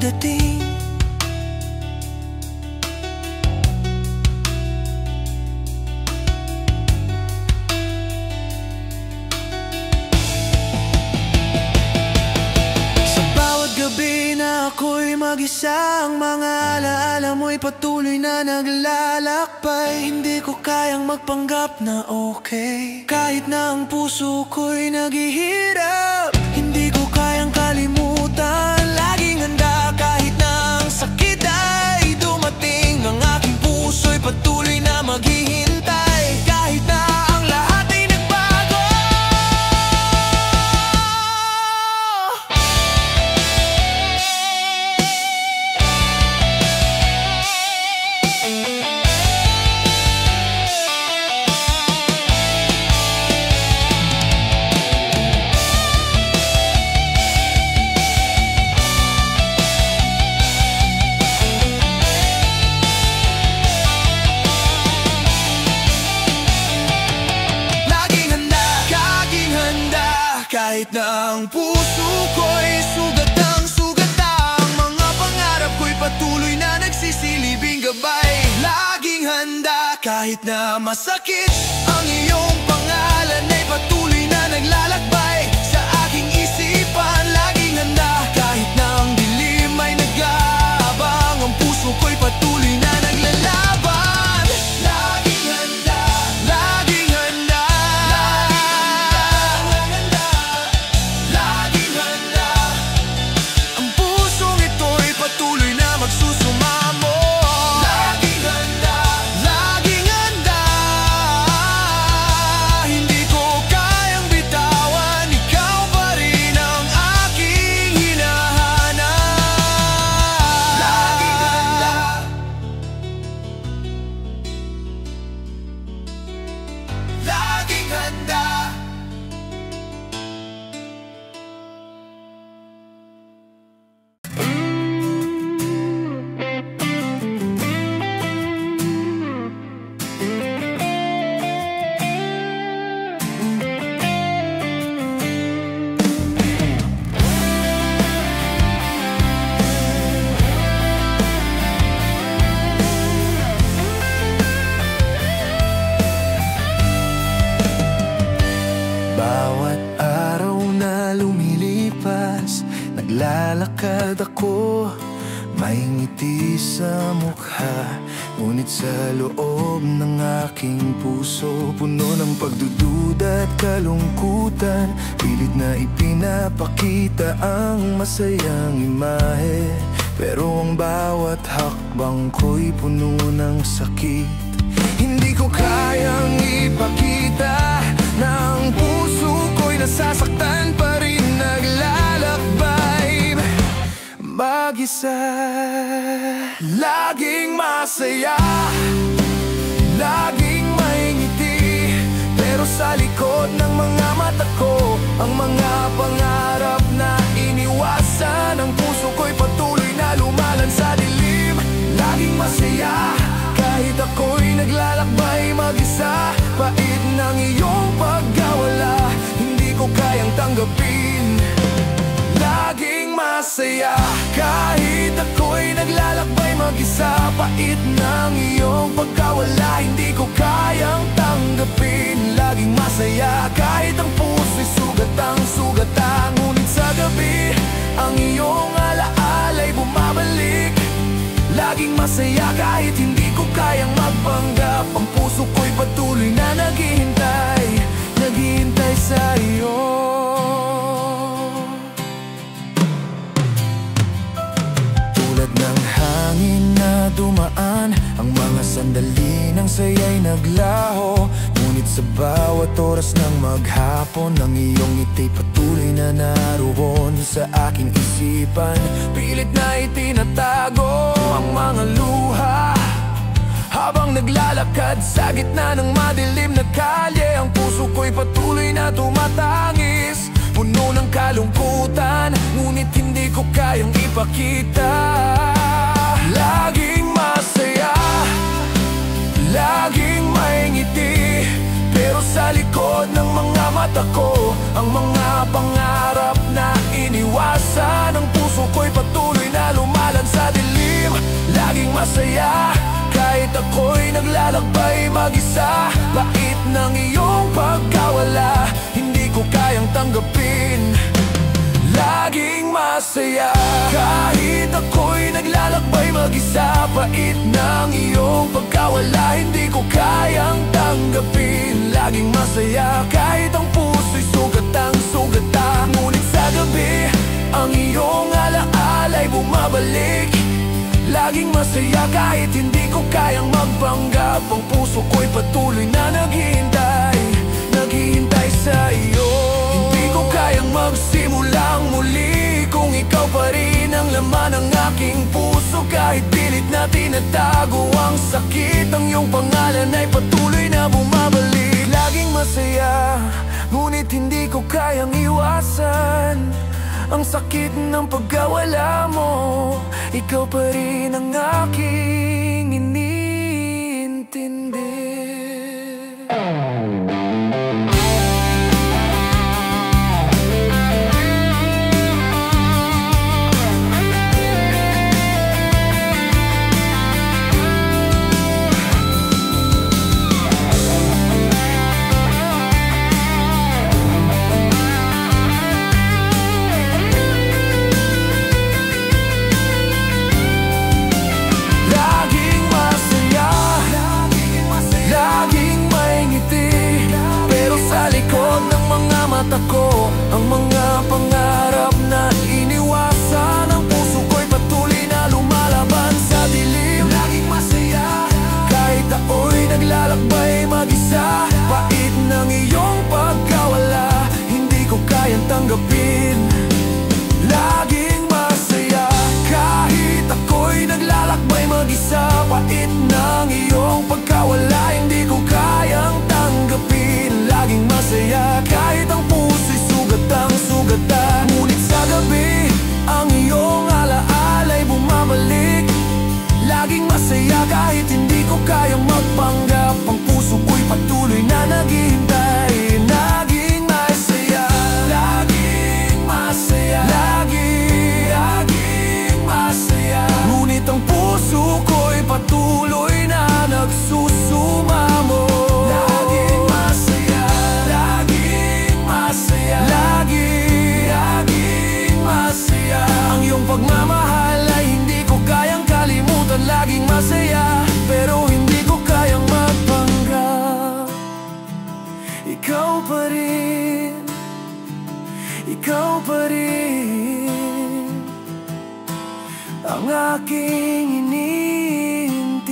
dating. Sa bawat gabi na ako'y mag-isa, ang mga alaala mo'y patuloy na naglalakbay. Hindi ko kayang magpanggap na okay, kahit na ang puso ko'y naghihirap. Hindi ko kayang kalimutan, laging handa kahit na ang sakit ay dumating. Ang aking puso'y patuloy na maghihintay, kahit na ang lahat ay nagbago. Kahit na ang puso ko'y sugatang mga pangarap ko'y patuloy na nagsisilibing gabay. Laging handa kahit na masakit, ang iyong pangalan ay patuloy na naglalakbay sa aking isipan. Laging handa kahit na ang dilim ay nag-aabang, ang puso ko'y patuloy na naglalaban. Laging handa, laging handa, laging handa. Ang pusong ito'y patuloy na magsusumamo. Laging handa, laging handa. Hindi ko kayang bitawan, ikaw pa rin ang aking hinahanap. Laging handa, laging handa. Bawat araw na lumilipas, naglalakad ako, may ngiti sa mukha. Ngunit sa loob ng aking puso, puno ng pagdududa at kalungkutan. Pilit na ipinapakita ang masayang imahe, pero ang bawat hakbang ko'y puno ng sakit. Hindi ko kayang ipakita na ang puso ko'y nasasaktan pa rin naglalakbay mag-isa. Laging masaya, laging may ngiti, pero sa likod ng mga mata ko, ang mga pangarap na iniwasan. Ang puso ko'y patuloy na lumalan sa dilim. Laging masaya kahit ako'y naglalakbay mag-isa. Pait ng iyong pagkawala, hindi ko kayang tanggapin. Laging masaya kahit ako'y naglalakbay mag-isa. Pait ng iyong pagkawala, hindi ko kayang tanggapin. Laging masaya kahit ang puso'y sugatang ngunit sa gabi, ang iyong alaala'y bumabalik. Laging masaya kahit hindi ko kayang magpanggap, ang puso ko'y patuloy na naghihintay sa iyo. Tulad ng hangin na dumaan, ang mga sandali ng saya'y naglaho. Ngunit sa bawat oras ng maghapon, ang iyong ngiti'y patuloy na naroon sa aking isipan. Pilit na itinatago ang mga luha habang naglalakad sa gitna ng madilim na kalye. Ang puso ko'y patuloy na tumatangis, puno ng kalungkutan, ngunit hindi ko kayang ipakita. Laging masaya, laging may ngiti, pero sa likod ng mga mata ko, ang mga pangarap na iniwasan. Ang puso ko'y patuloy na lumalang masaya kahit ako'y naglalakbay mag-isa. Bait ng iyong pagkawala, hindi ko kayang tanggapin. Laging masaya kahit ako'y naglalakbay mag-isa. Bait ng iyong pagkawala, hindi ko kayang tanggapin. Laging masaya kahit ang puso'y sugatang-sugata. Ngunit sa gabi, ang iyong alaala'y bumabalik. Laging masaya kahit hindi ko kayang magpanggap. Ang puso ko'y patuloy na naghihintay sa iyo. Hindi ko kayang magsimulang muli kung ikaw pa rin ang laman ng aking puso. Kahit pilit na tinatago ang sakit, ang iyong pangalan ay patuloy na bumabalik. Laging masaya, ngunit hindi ko kayang iwasan ang sakit ng pagkawala mo. Ikaw pa rin ang aking iniintindi. Ako, ang mga pangarap na iniwasan. Ang puso ko'y patuloy na lumalaban sa dilim. Laging masaya kahit ako'y naglalakbay mag-isa. Bait ng iyong pagkawala, hindi ko kayang tanggapin. Laging masaya kahit ako'y naglalakbay mag-isa. Bait ng iyong pagkawala, hindi ko kayang tanggapin. Laging masaya kahit ang puso'y sugatang-sugata. Ngunit sa gabi, ang iyong alaala'y bumabalik. Laging masaya kahit hindi ko kayang magpanggap. Ang puso ko'y patuloy na naghihintay. Laging masaya, laging masaya, laging masaya. Ngunit ang puso ko'y patuloy na nagsusumamo. Pagmamahal ay hindi ko kayang kalimutan. Laging masaya pero hindi ko kayang magpanggap. Ikaw pa rin, ikaw pa rin ang aking iniintindi.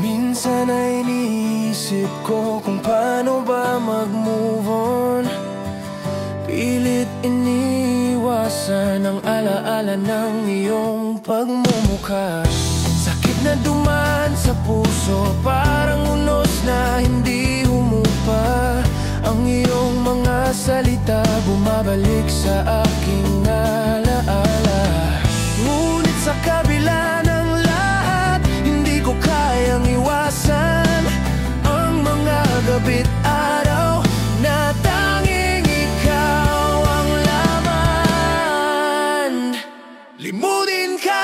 Minsan ay iniisip ko kung paano ba mag-move on. Pilit iniwasan ang alaala ng iyong pagmumukha. Sakit na dumaan sa puso, parang unos na hindi humupa. Ang iyong mga salita bumabalik sa aking alaala. Ngunit sa kabila ng lahat, hindi ko kayang iwasan ang mga gabit araw na tanging ikaw ang laman. Limutin ka,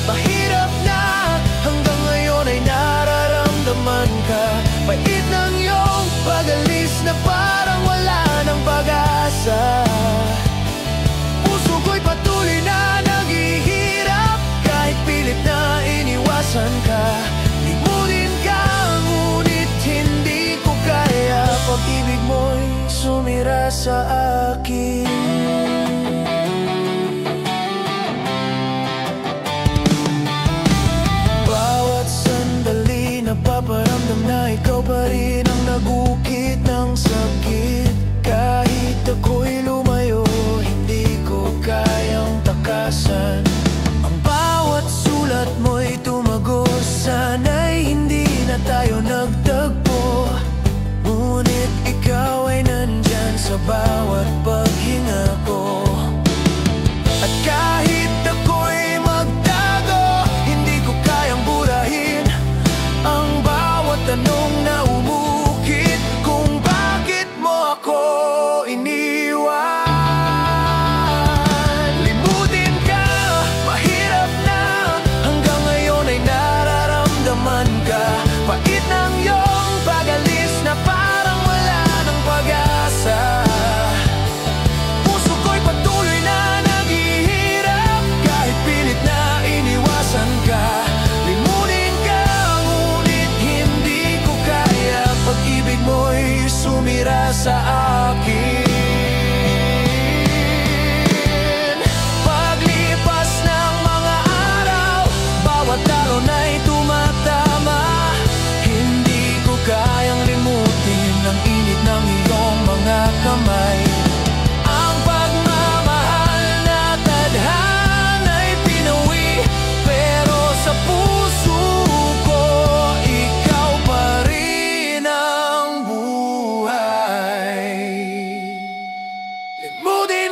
mahirap na, hanggang ngayon ay nararamdaman ka. Bait ng iyong pag-alis na parang wala ng pag-asa. Puso ko'y patuloy na naghihirap kahit pilit na iniwasan ka. Limutin ka, ngunit hindi ko kaya. Pag-ibig mo'y sumira sa akin. Bawat sandali napaparamdam na ikaw pa rin ang nag-ukit ng sakit. Kahit ako'y lumayo, hindi ko kayang takasan. Ang bawat sulat mo'y tumagos, sana'y hindi na tayo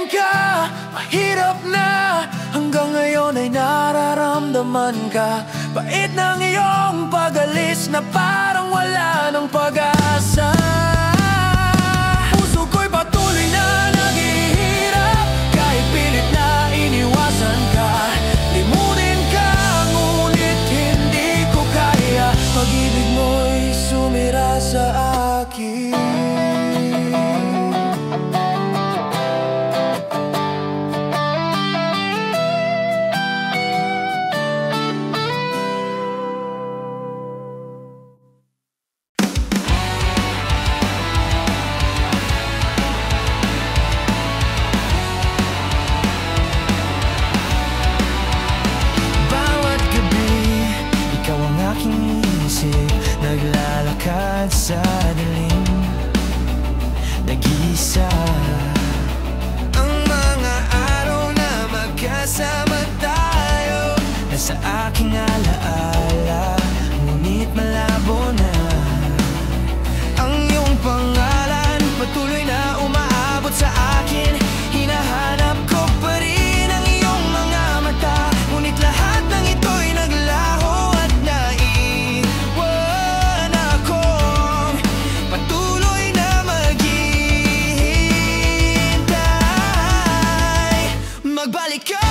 Limutin ka, mahirap na. Hanggang ngayon ay nararamdaman ka. Bait ng iyong pag-alis na parang wala ng pag-asa. Puso ko'y patuloy na naghihirap, kahit pilit na iniwasan ka. Limutin ka, ngunit hindi ko kaya. Pag-ibig mo'y sumira sa akin. Naglalakad sa dilim, nag-iisa. Ang mga araw na magkasama tayo nasa aking alaala, ngunit malabo na. Ang iyong pangalan patuloy na umaabot sa akin. Hinahanap ko pa rin ang iyong mga mata, ngunit lahat ng ito'y naglaho at naiwan akong patuloy na maghihintay. Magbalik ka,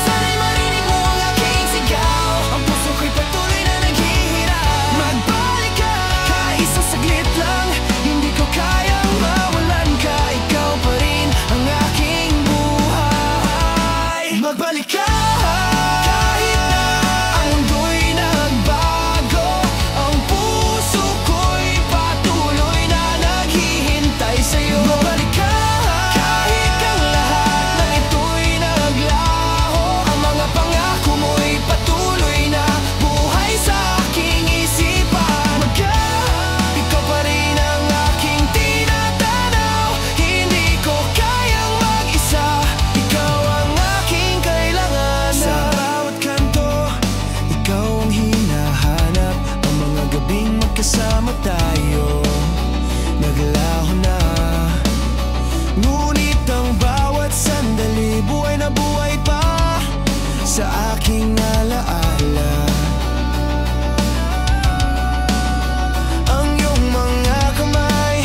sana'y marinig mo ang aking sigaw. Ang puso ko'y patuloy na naghihirap. Magbalik ka, kahit isang saglit lang. Hindi ko kayang mawalan ka, ikaw pa rin ang aking buhay. Magbalik ka, kahit na ang mundo'y nagbago. Ang puso ko'y patuloy na naghihintay sa'yo. Magbalik ka, kahit ang lahat ng ito'y naglaho. Ang mga pangako mo'y patuloy na buhay sa aking isipan. Ikaw pa rin ang aking tinatanaw. Hindi ko kayang mag-isa, ikaw ang aking kailangan. Sa bawat kanto, ikaw ang hinahanap. Ang mga gabing magkasama tayo, naglaho na. Ngunit ang bawat sandali, buhay na buhay pa sa aking alaala. Ang iyong mga kamay,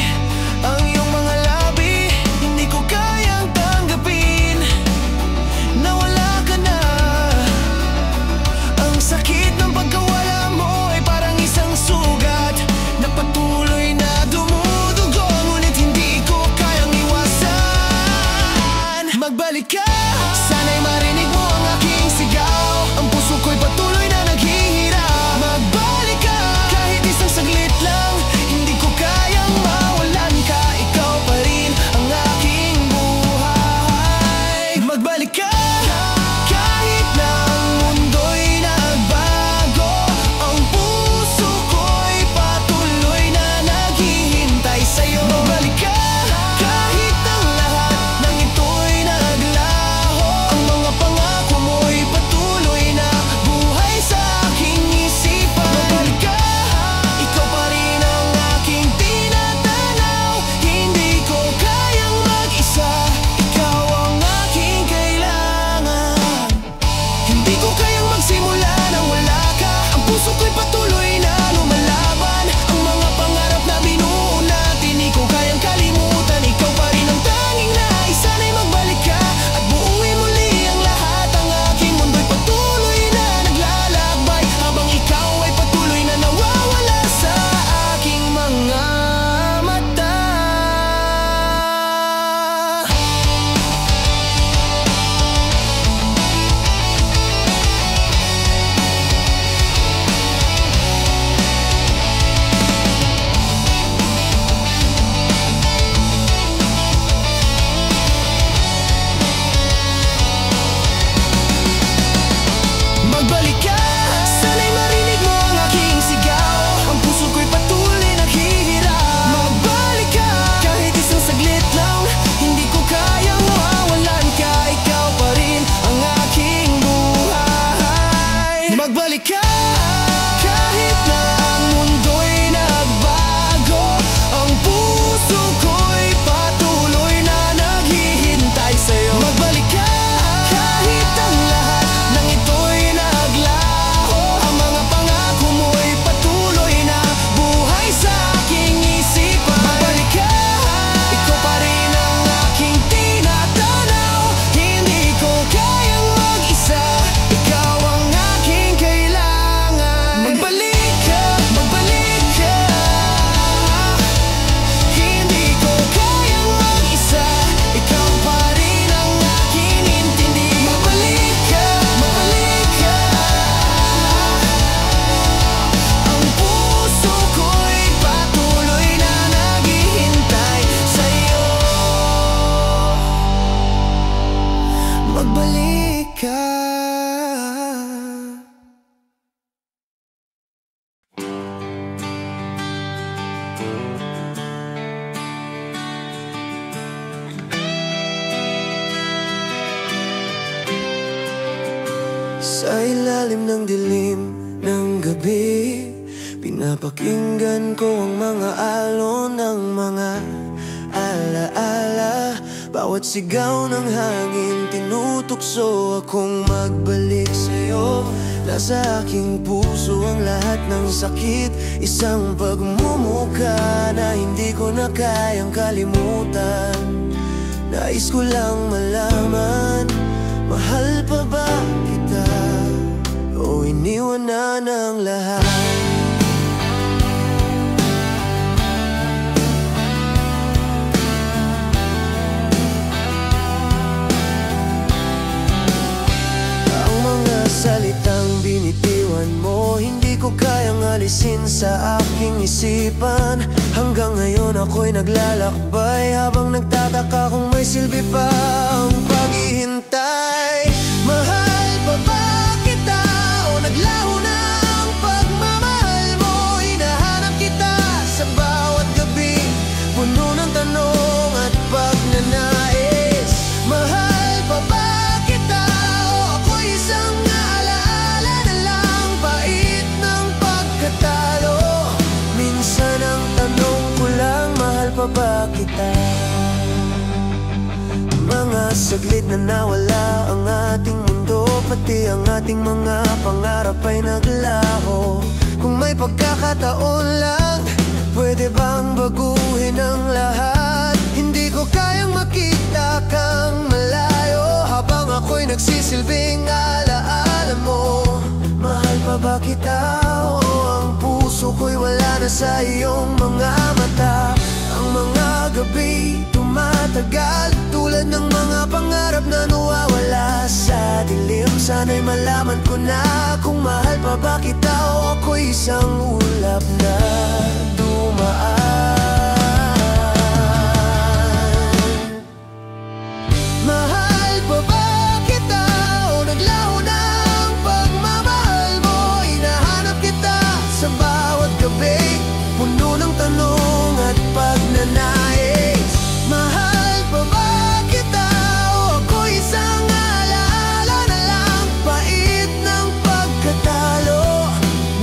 ang iyong mga labi, hindi ko kayang tanggapin na wala ka na. Ang sakit ng pagkawala mo ay parang isang sugat na patuloy na dumudugo, ngunit hindi ko kayang iwasan. Magbalik ka, sana'y marinig mo ang aking sigaw. Ang puso ko'y patuloy na naghihirap. Magbalik ka, kahit isang saglit lang. Hindi ko kayang mawalan ka, ikaw pa rin ang aking buhay. Magbalik ka, kahit na ang mundo'y nagbago. Ang puso ko'y patuloy na naghihintay sa'yo. Magbalik ka, kahit ang lahat ng ito'y naglaho. magbalik ka. Sa ilalim ng dilim ng gabi, pinapakinggan ko ang mga alon ng mga alaala. Bawat sigaw ng hangin, tinutukso akong magbalik sa'yo. Nasa aking puso ang lahat ng sakit, isang pagmumukha na hindi ko na kayang kalimutan. Nais ko lang malaman, mahal pa ba kita o iniwan na ng lahat? Ang mga salitang binitiwan mo, hindi ko kayang alisin sa aking isipan. Hanggang ngayon ako'y naglalakbay, habang nagtataka kung may silbi pa ang paghihintay. Mahal pa ba kita o naglaho na ang pagmamahal mo? Hinahanap kita sa bawat gabi, puno ng tanong at pagnanais. Mahal pa ba kita o ako'y isang alaala na lang, pait ng pagkatalo? Minsan ang tanong ko lang, mahal pa ba kita? Mga saglit na nawala ang ating mundo, pati ang ating mga pangarap ay naglaho. Kung may pagkakataon lang, pwede bang baguhin ang lahat? Hindi ko kayang makita kang malayo, habang ako'y nagsisilbing alaala mo. Mahal pa ba kita o ang puso ko'y wala na sa iyong mga mata? Ang mga gabi tumatagal, tulad ng mga pangarap na nawawala sa dilim. Sana'y malaman ko na kung mahal pa ba kita o ako'y isang ulap na dumaan. Mahal pa ba kita o naglaho na ang pagmamahal mo? Hinahanap kita sa bawat gabi, puno ng tanong at pagnanais. Mahal pa ba kita o ako'y isang alaala na lang, pait ng pagkatalo?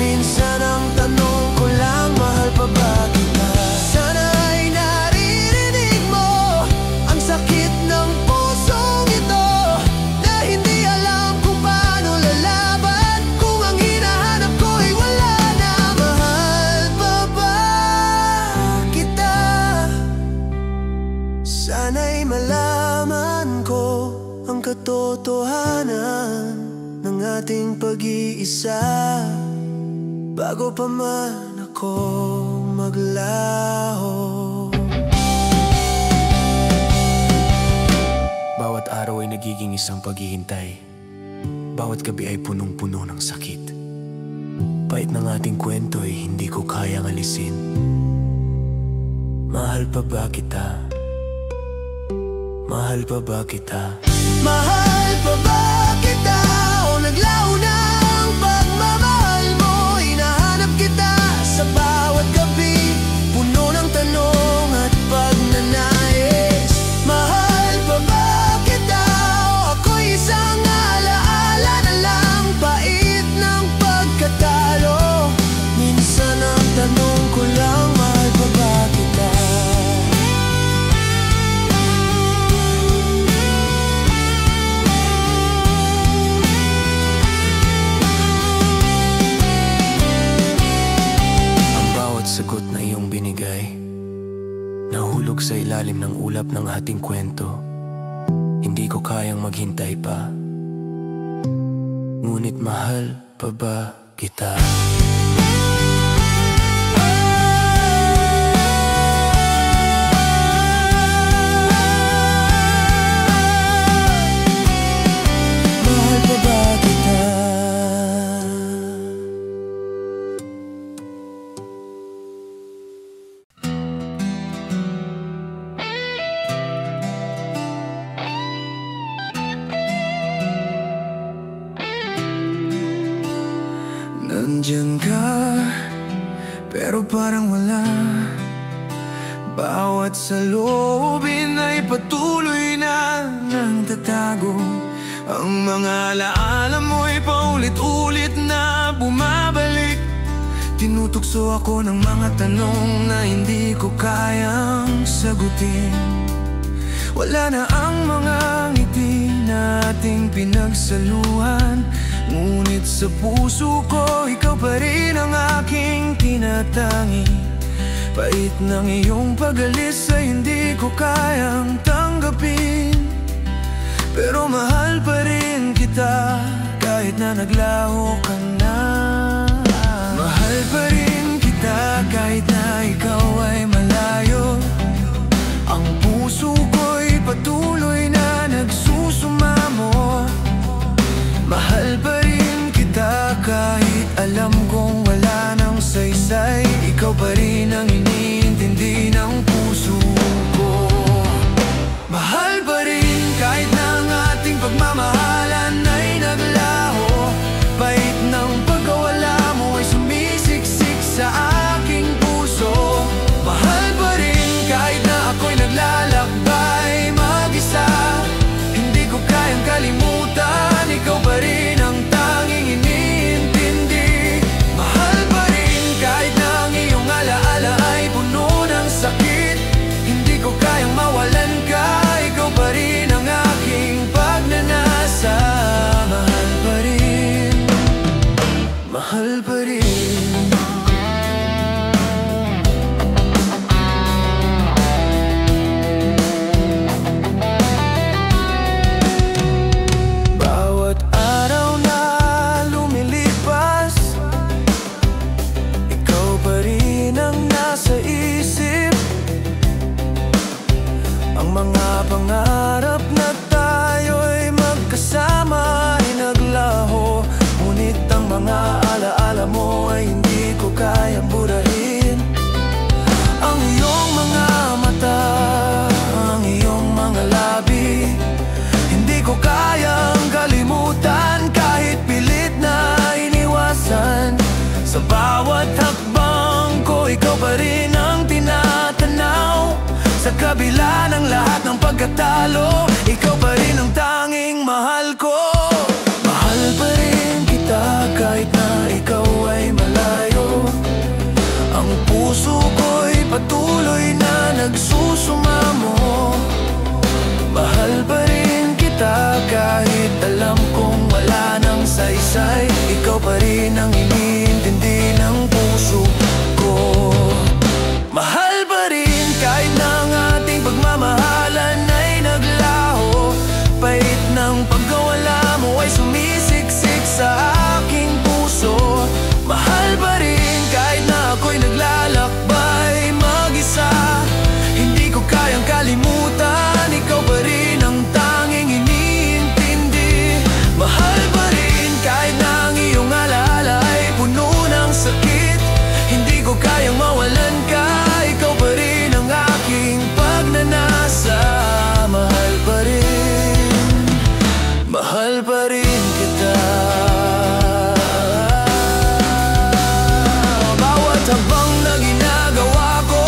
Minsan ang tanong ko lang, mahal pa ba kita? Sana ay naririnig mo ang sakit ng pusong ito, na hindi alam kung paano lalaban kung ang hinahanap ko ay wala na. Mahal pa ba kita? Sana'y malaman ko ang katotohanan ng ating pag-iisa, bago pa man ako maglaho. Bawat araw ay nagiging isang paghihintay, bawat gabi ay punong-puno ng sakit. Pait ng ating kwento ay hindi ko kayang alisin. Mahal pa ba kita? Mahal pa ba kita? Mahal pa ba kita o naglaho na ang pagmamahal mo? Hinahanap kita sa bawat gabi, puno ng tanong at pagnanais. Mahal pa ba kita o ako'y isang alaala na lang, pait ng pagkatalo? Minsan ang tanong ko lang, mahal pa ba kita? Sagot na iyong binigay, nahulog sa ilalim ng ulap ng ating kwento. Hindi ko kayang maghintay pa, ngunit mahal pa ba kita? Mahal pa ba kita? Nandyan ka, pero parang wala. Bawat saloobin ay patuloy na nagtatago. Ang mga alaala mo'y paulit-ulit na bumabalik. Tinutukso ako ng mga tanong na hindi ko kayang sagutin. Wala na ang mga ngiti nating pinagsaluhan, ngunit sa puso ko, ikaw pa rin ang aking tinatangi. Pait ng iyong pag-alis ay hindi ko kayang tanggapin, pero mahal pa rin kita kahit na naglaho ka na. Mahal pa rin kita kahit na ikaw ay malayo. Ang puso ko'y patuloy na nagsusumamo. Mahal pa rin kita kahit alam kong wala nang saysay. Ikaw pa rin ang iniintindi ng puso ko. Mahal pa rin kahit na ang ating pagmamahalan ay naglaho. Pait ng pagkawala mo ay sumisiksik sa aking puso. Mahal pa rin kahit na ako'y naglalakbay mag-isa. Hindi ko kayang kalimutan, ikaw pa rin ang tanging iniintindi. Mahal pa rin kahit na ang iyong alaala ay puno ng sakit. Hindi ko kayang mawalan ka, ikaw pa rin ang aking pagnanasa. Mahal pa rin, mahal pa rin. Bawat araw na lumilipas, ikaw pa rin ang nasa isip. Ang mga pangarap na tayo'y magkasama ay naglaho, ngunit ang mga alaala mo ay hindi ko kayang burahin. Ang iyong mga mata, ang iyong mga labi, hindi ko kayang kalimutan kahit pilit na iniwasan. Sa bawat hakbang ko, ikaw pa rin ang tinatanaw. Sa kabila ng lahat ng pagkatalo, ikaw pa rin ang tanging mahal ko. Mahal pa rin kita kahit na ikaw ay malayo. Ang puso ko'y patuloy na nagsusumamo. Mahal pa rin kita kahit alam kong wala nang saysay. Ikaw pa rin ang iniintindi ng puso ko. Mahal pa rin kahit na ang ating pagmamahalan ay naglaho. Pait ng pagkawala mo ay sumisiksik sa aking puso. Mahal pa rin kahit na ako'y naglalakbay mag-isa. Hindi ko kayang kalimutan, ikaw pa rin ang tanging iniintindi. Mahal pa rin kahit na ang iyong alaala ay puno ng sakit. Hindi ko kayang mawalan ka, ikaw pa rin ang aking pagnanasa. Mahal pa rin, mahal pa rin kita. Bawat habang na ginagawa ko,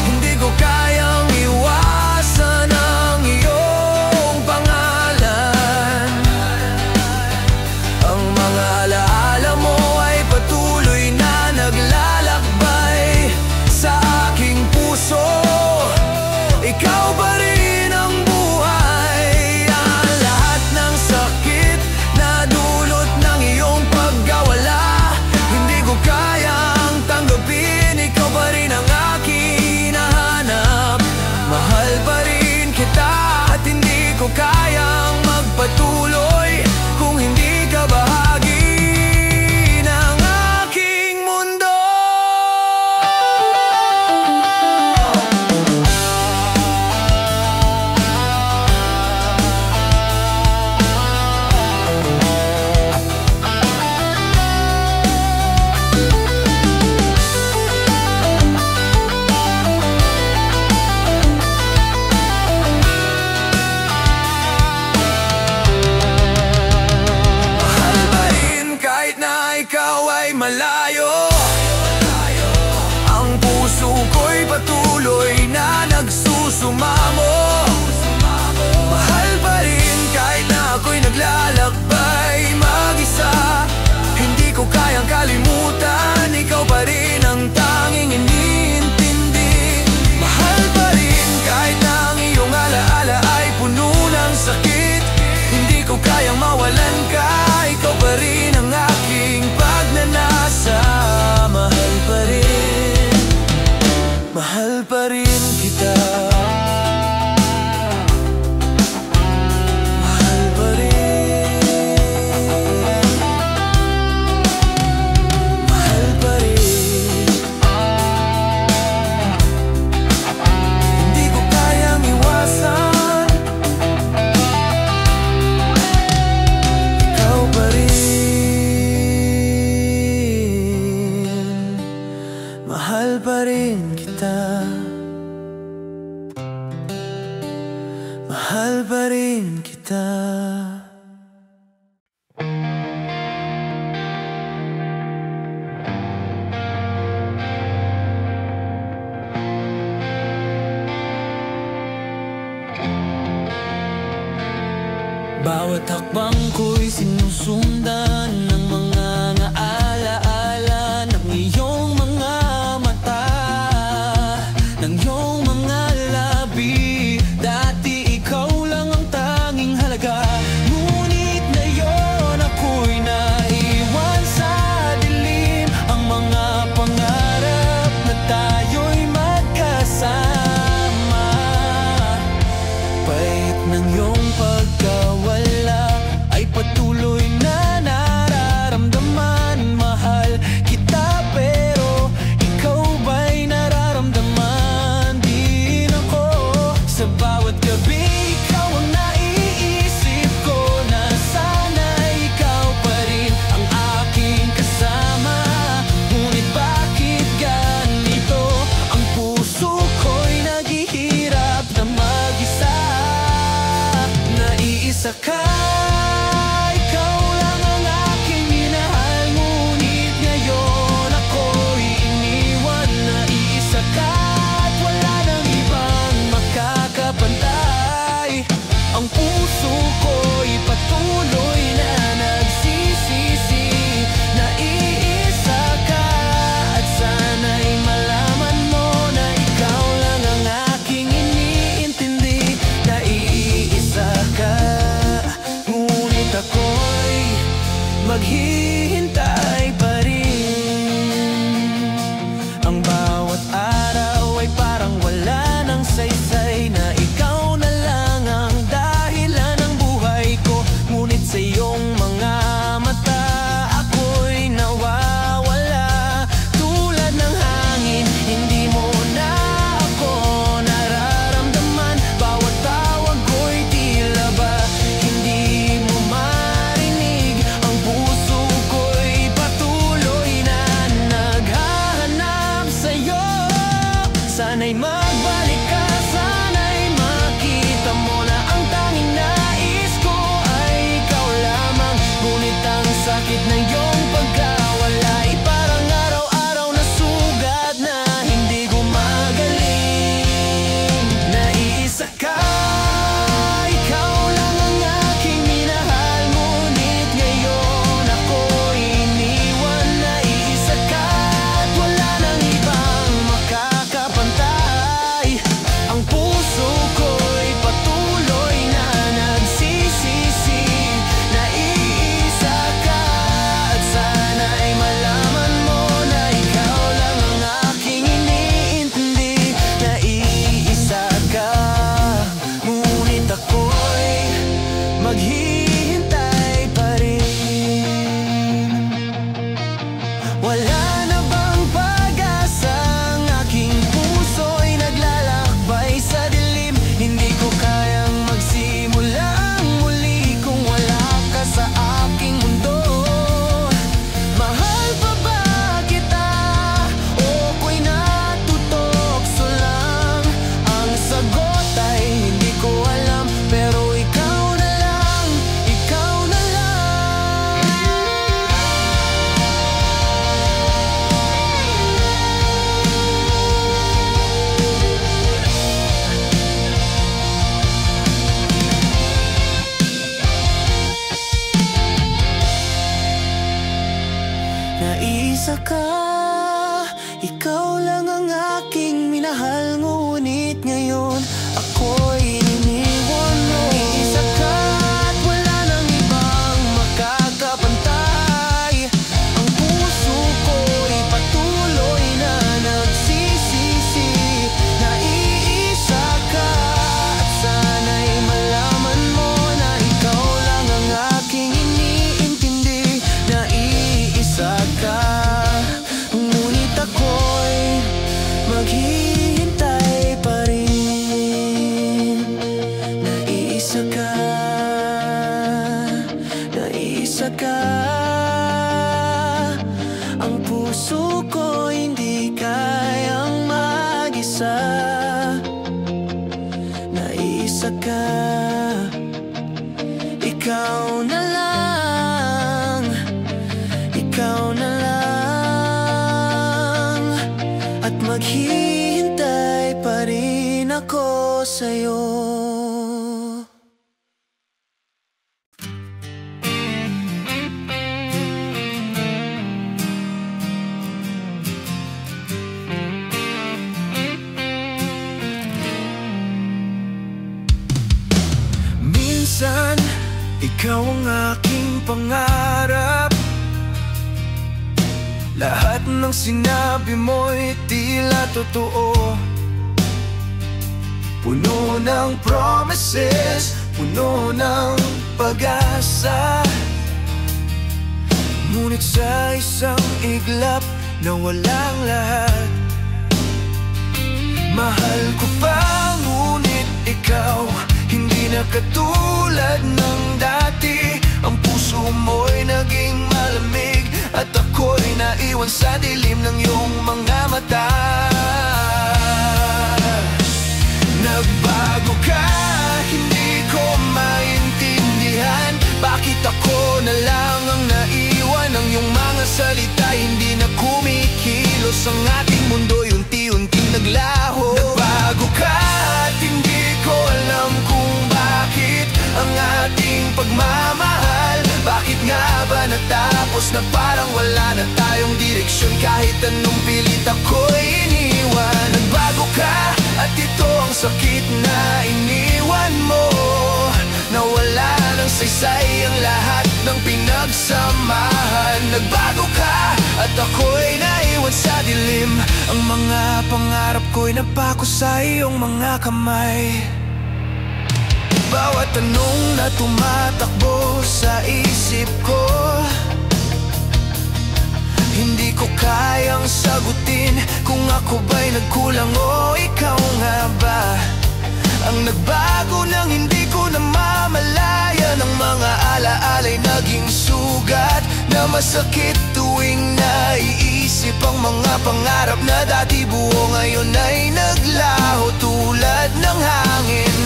hindi ko kayang iwasan ang iyong pangalan. Ang mga alaala mo ay patuloy na naglalakbay sa aking puso. Ikaw pa rin ang buhay. Ang lahat ng sakit sumamo. Mahal pa rin kahit na ako'y naglalakbay mag-isa. Hindi ko kayang kalimutan, ikaw pa rin ang tanging iniintindi. Mahal pa rin kahit na ang iyong alaala ay puno ng sakit. Hindi ko kayang mawalan ka, ikaw pa rin ang aking pagnanasa. Mahal pa rin, mahal pa rin kita. Mahal pa rin, mahal pa rin. Hindi ko kayang iwasan, ikaw pa rin. Mahal pa rin kita. Mahal pa rin kita. Bawat hakbang ko'y sinusundan ng mga alaala ng iyong mga mata, ng iyong mga labi. Dati ikaw lang ang tanging halaga, ngunit ngayon ako'y naiwan sa dilim. Ang mga pangarap na tayo'y magkasama, pait ng iyong pagkawala ay patuloy na nararamdaman. Mahal kita pero ikaw ba'y nararamdaman din ako? Sa bawat gabi ikaw ang naiisip ko, na sana ikaw pa rin ang aking kasama. Ngunit bakit ganito? Ang puso ko'y naghihirap na mag-isa. Naiisa ka, ikaw lang ang aking minahal, ngunit ngayon ako'y iniwan. Naiisa ka at wala nang ibang makakapantay. Ang puso ko'y patuloy na nagsisisi. Naiisa ka at sana'y malaman mo na ikaw lang ang aking iniintindi. Naiisa ka, ngunit ako'y maghihintay pa rin. Ang bawat araw ay parang wala ng saysay, na ikaw na lang ang dahilan ng buhay ko. Ngunit sa iyong mga mata ako'y nawawala, tulad ng hangin. Hindi mo na ako nararamdaman. Bawat tawag ko'y tila ba hindi mo marinig. Ang puso ko'y patuloy na naghahanap sa'yo. Sana'y magbalik ka, sana'y makita mo na ang tanging nais ko ay ikaw lamang. Ngunit ang sakit na iyong pagkawala ay parang araw-araw na sugat na hindi gumagaling. Naiisa ka, ikaw lang ang aking minahal, ngunit ngayon ako'y iniwan. Naiisa ka at wala nang ibang makakapantay. Ang puso ko'y patuloy na nagsisisi. Naiisa ka at sana'y malaman mo na ikaw lang ang aking iniintindi. Naiisa ka, ngunit ako'y maghihintay pa rin. Wala na bang pag-asa? Ang aking puso'y naglalakbay sa dilim. Hindi ko kayang magsimula ang muli kung wala ka sa aking mundo. Mahal pa ba kita o ako'y natutokso lang? Ang sagot ay hindi ko alam, pero ikaw na lang Naisa ka. Ang puso ko hindi kayang mag-isa. Naisa ka. Ikaw na lang, ikaw na lang. At maghihintay pa rin ako sa'yo. Minsan, ikaw ang aking pangarap. Lahat ng sinabi mo'y tila totoo. Puno ng promises, puno ng pag-asa. Ngunit sa isang iglap, nawalang lahat. Mahal ko pa, ngunit ikaw hindi na katulad ng dati. Ang puso mo'y naging malamig, at ako'y naiwan sa dilim ng iyong mga mata. Nagbago ka, hindi ko maintindihan. Bakit ako na lang ang naiwan? Ang iyong mga salita hindi na kumikilos. Ang ating mundo'y unti-unting naglaho. Nagbago ka at hindi ko alam kung bakit ang ating pagmamahal. Bakit nga ba natapos na parang wala na tayong direksyon? Kahit anong pilit ako'y iniwan. Nagbago ka at ito ang sakit na iniwan mo. Nawala ng saysay ang lahat ng pinagsamahan. Nagbago ka at ako'y naiwan sa dilim. Ang mga pangarap ko'y napako sa iyong mga kamay. Bawat tanong na tumatakbo sa isip ko, hindi ko kayang sagutin kung ako ba'y nagkulang o ikaw nga ba ang nagbago nang hindi ko namamalayan. Ang mga alaala'y naging sugat na masakit tuwing naiisip. Ang mga pangarap na dati buo ngayon ay naglaho tulad ng hangin.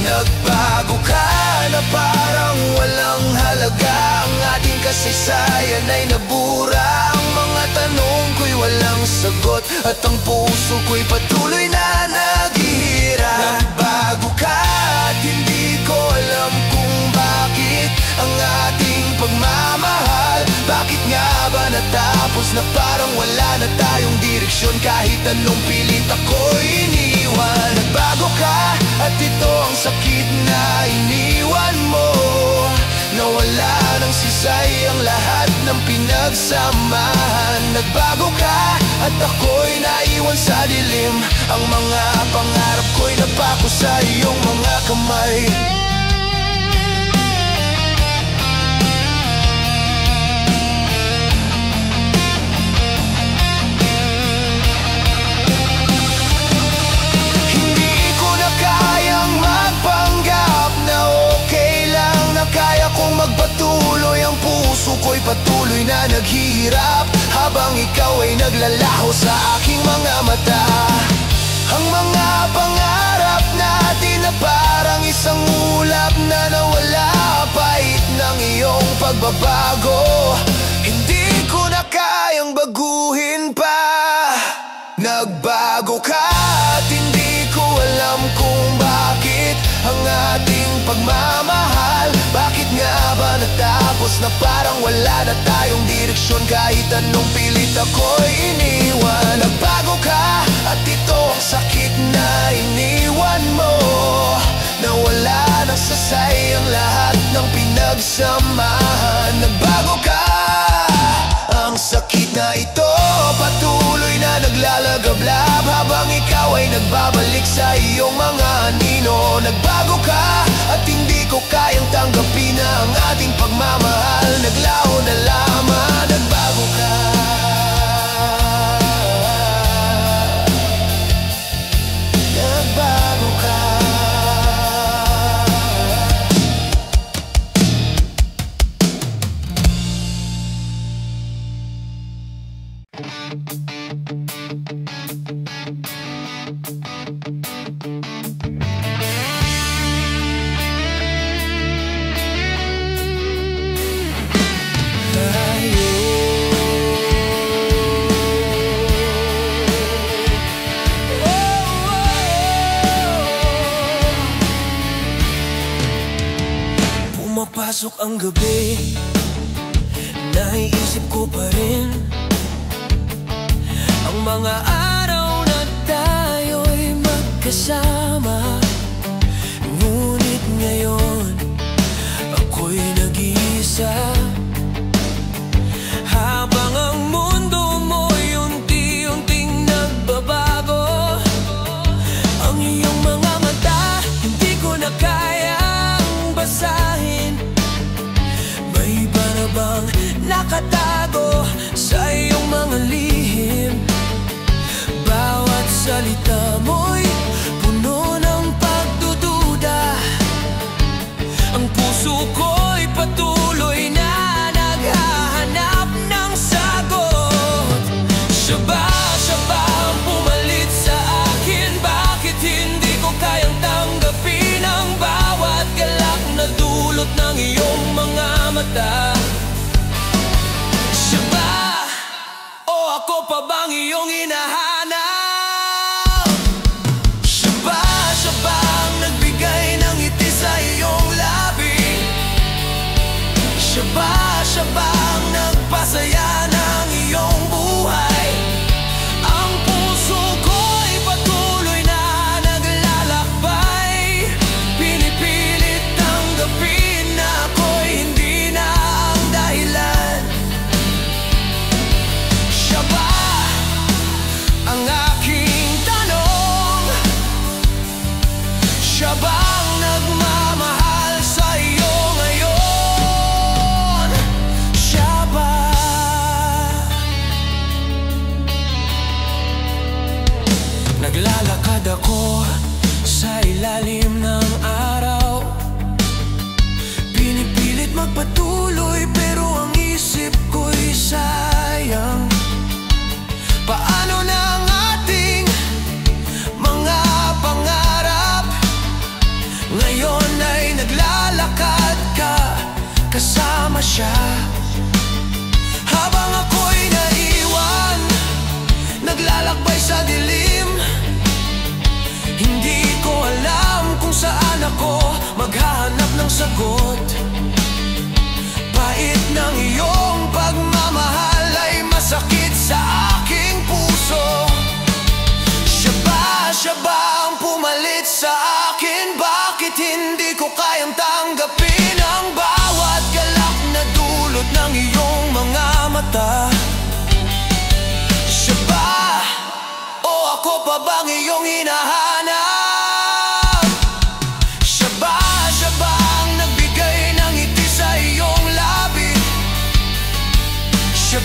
Nagbago ka na parang walang halaga. Ang ating kasaysayan ay nabura. Ang mga tanong ko'y walang sagot, at ang puso ko'y patuloy na naghihirap. Nagbago ka at hindi ko alam kung bakit ang ating pagmamahal. Bakit nga ba natapos na parang wala na tayong direksyon? Kahit anong pilit ako'y iniwan. Nagbago ka at ito ang sakit na iniwan mo. Nawala ng sisay ang lahat ng pinagsamahan. Nagbago ka at ako'y naiwan sa dilim. Ang mga pangarap ko'y napako sa iyong mga kamay. Magpatuloy ang puso ko'y patuloy na naghihirap habang ikaw ay naglalaho sa aking mga mata. Ang mga pangarap natin na parang isang ulap na nawala, pait ng iyong pagbabago. Hindi ko na kayang baguhin pa. Nagbago ka at hindi ko alam kung bakit ang ating pagmamahal. Bakit nga ba natapos na parang wala na tayong direksyon? Kahit anong pilit ako'y iniwan. Nagbago ka at ito ang sakit na iniwan mo. Nawala ng sasay ang lahat ng pinagsamahan. Nagbago ka, ang sakit na ito patuloy na naglalagablab habang ikaw ay nagbabalik sa iyong mga anino. Nagbago ka at hindi ko kayang tanggapin na ang ating pagmamahal naglaho na lamang. Nagbago ka. Nagbago ka. pumapasok ang gabi, naiisip ko pa rin ang mga araw na tayo'y magkasama. Ngunit ngayon, ako'y nag-iisa, habang ang mundo mo'y unti-unting nagbabago. Ang iyong mga mata, hindi ko na kayang basahin. May iba na bang nakatago sa iyong mga lihim? Bawat salita mo'y puno ng pagdududa. Ang puso ko'y patuloy na naghahanap ng sagot. Siya ba ang pumalit sa akin? Bakit hindi ko kayang tanggapin ang bawat galak na dulot ng iyong mga mata? Siya ba o ako pa bang iyong hinahanap? Siya ba ang nagbigay ng ngiti sa iyong labi? Siya ba ang nagpasaya ng iyong buhay? Ang puso ko'y patuloy na naglalakbay, pinipilit tanggapin na ako'y hindi na ang dahilan. Siya ba ang aking tanong? Siya ba ang nagmamahal sa iyo ngayon? Siya ba? Naglalakad ako sa ilalim ng araw, pinipilit magpatuloy pero ang isip ko'y sayang. Paano na ang ating mga pangarap? Ngayon ay naglalakad ka kasama siya, habang ako'y naiwan, naglalakbay sa dilim. Hindi ko alam kung saan ako maghahanap ng sagot. Pait ng iyong pagmamahal ay masakit sa aking puso. Siya ba ang pumalit sa akin? Bakit hindi ko kayang tanggapin ang bawat galak na dulot ng iyong mga mata? Siya ba o ako pa bang iyong hinahanap? Siya ba ang nagbigay ng ngiti sa iyong labi? Siya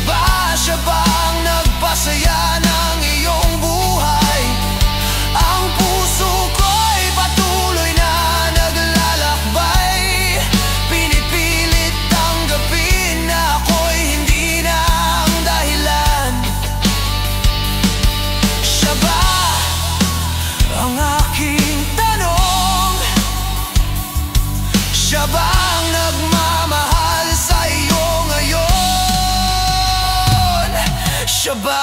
ba ang nagpasaya ng iyong buhay? Ang puso ko'y patuloy na naglalakbay, pinipilit tanggapin na ako'y hindi na ang dahilan. Siya ba ang aking tanong? Siya ba ang nagmamahal sa iyo ngayon? Siya ba?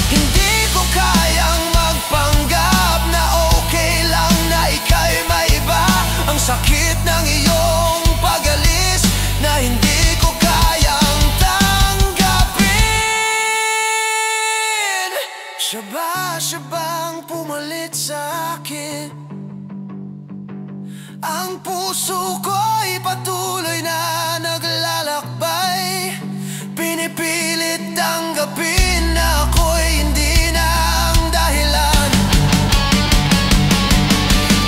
Hindi ko kayang magpanggap na okay lang na ika'y maiba. Ang sakit ng iyong pag-alis na hindi ko kayang tanggapin. Siya ba ang pumalit sa akin? Ang puso ko'y patuloy na naglalakbay, pinipilit tanggapin na ako'y hindi na ang dahilan.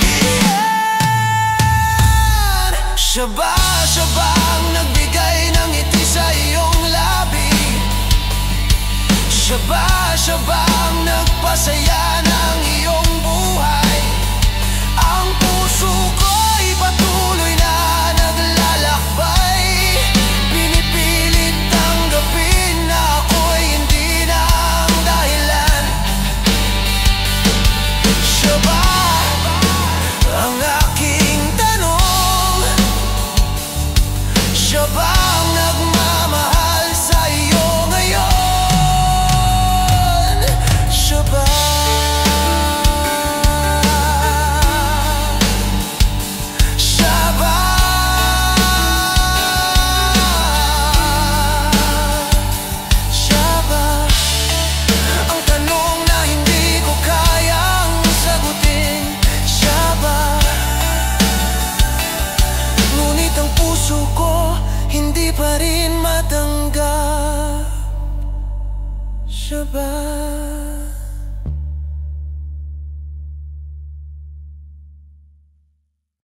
Iyan! Siya ba ang nagbigay ng ngiti sa iyong labi? Siya ba ang nagpasaya ng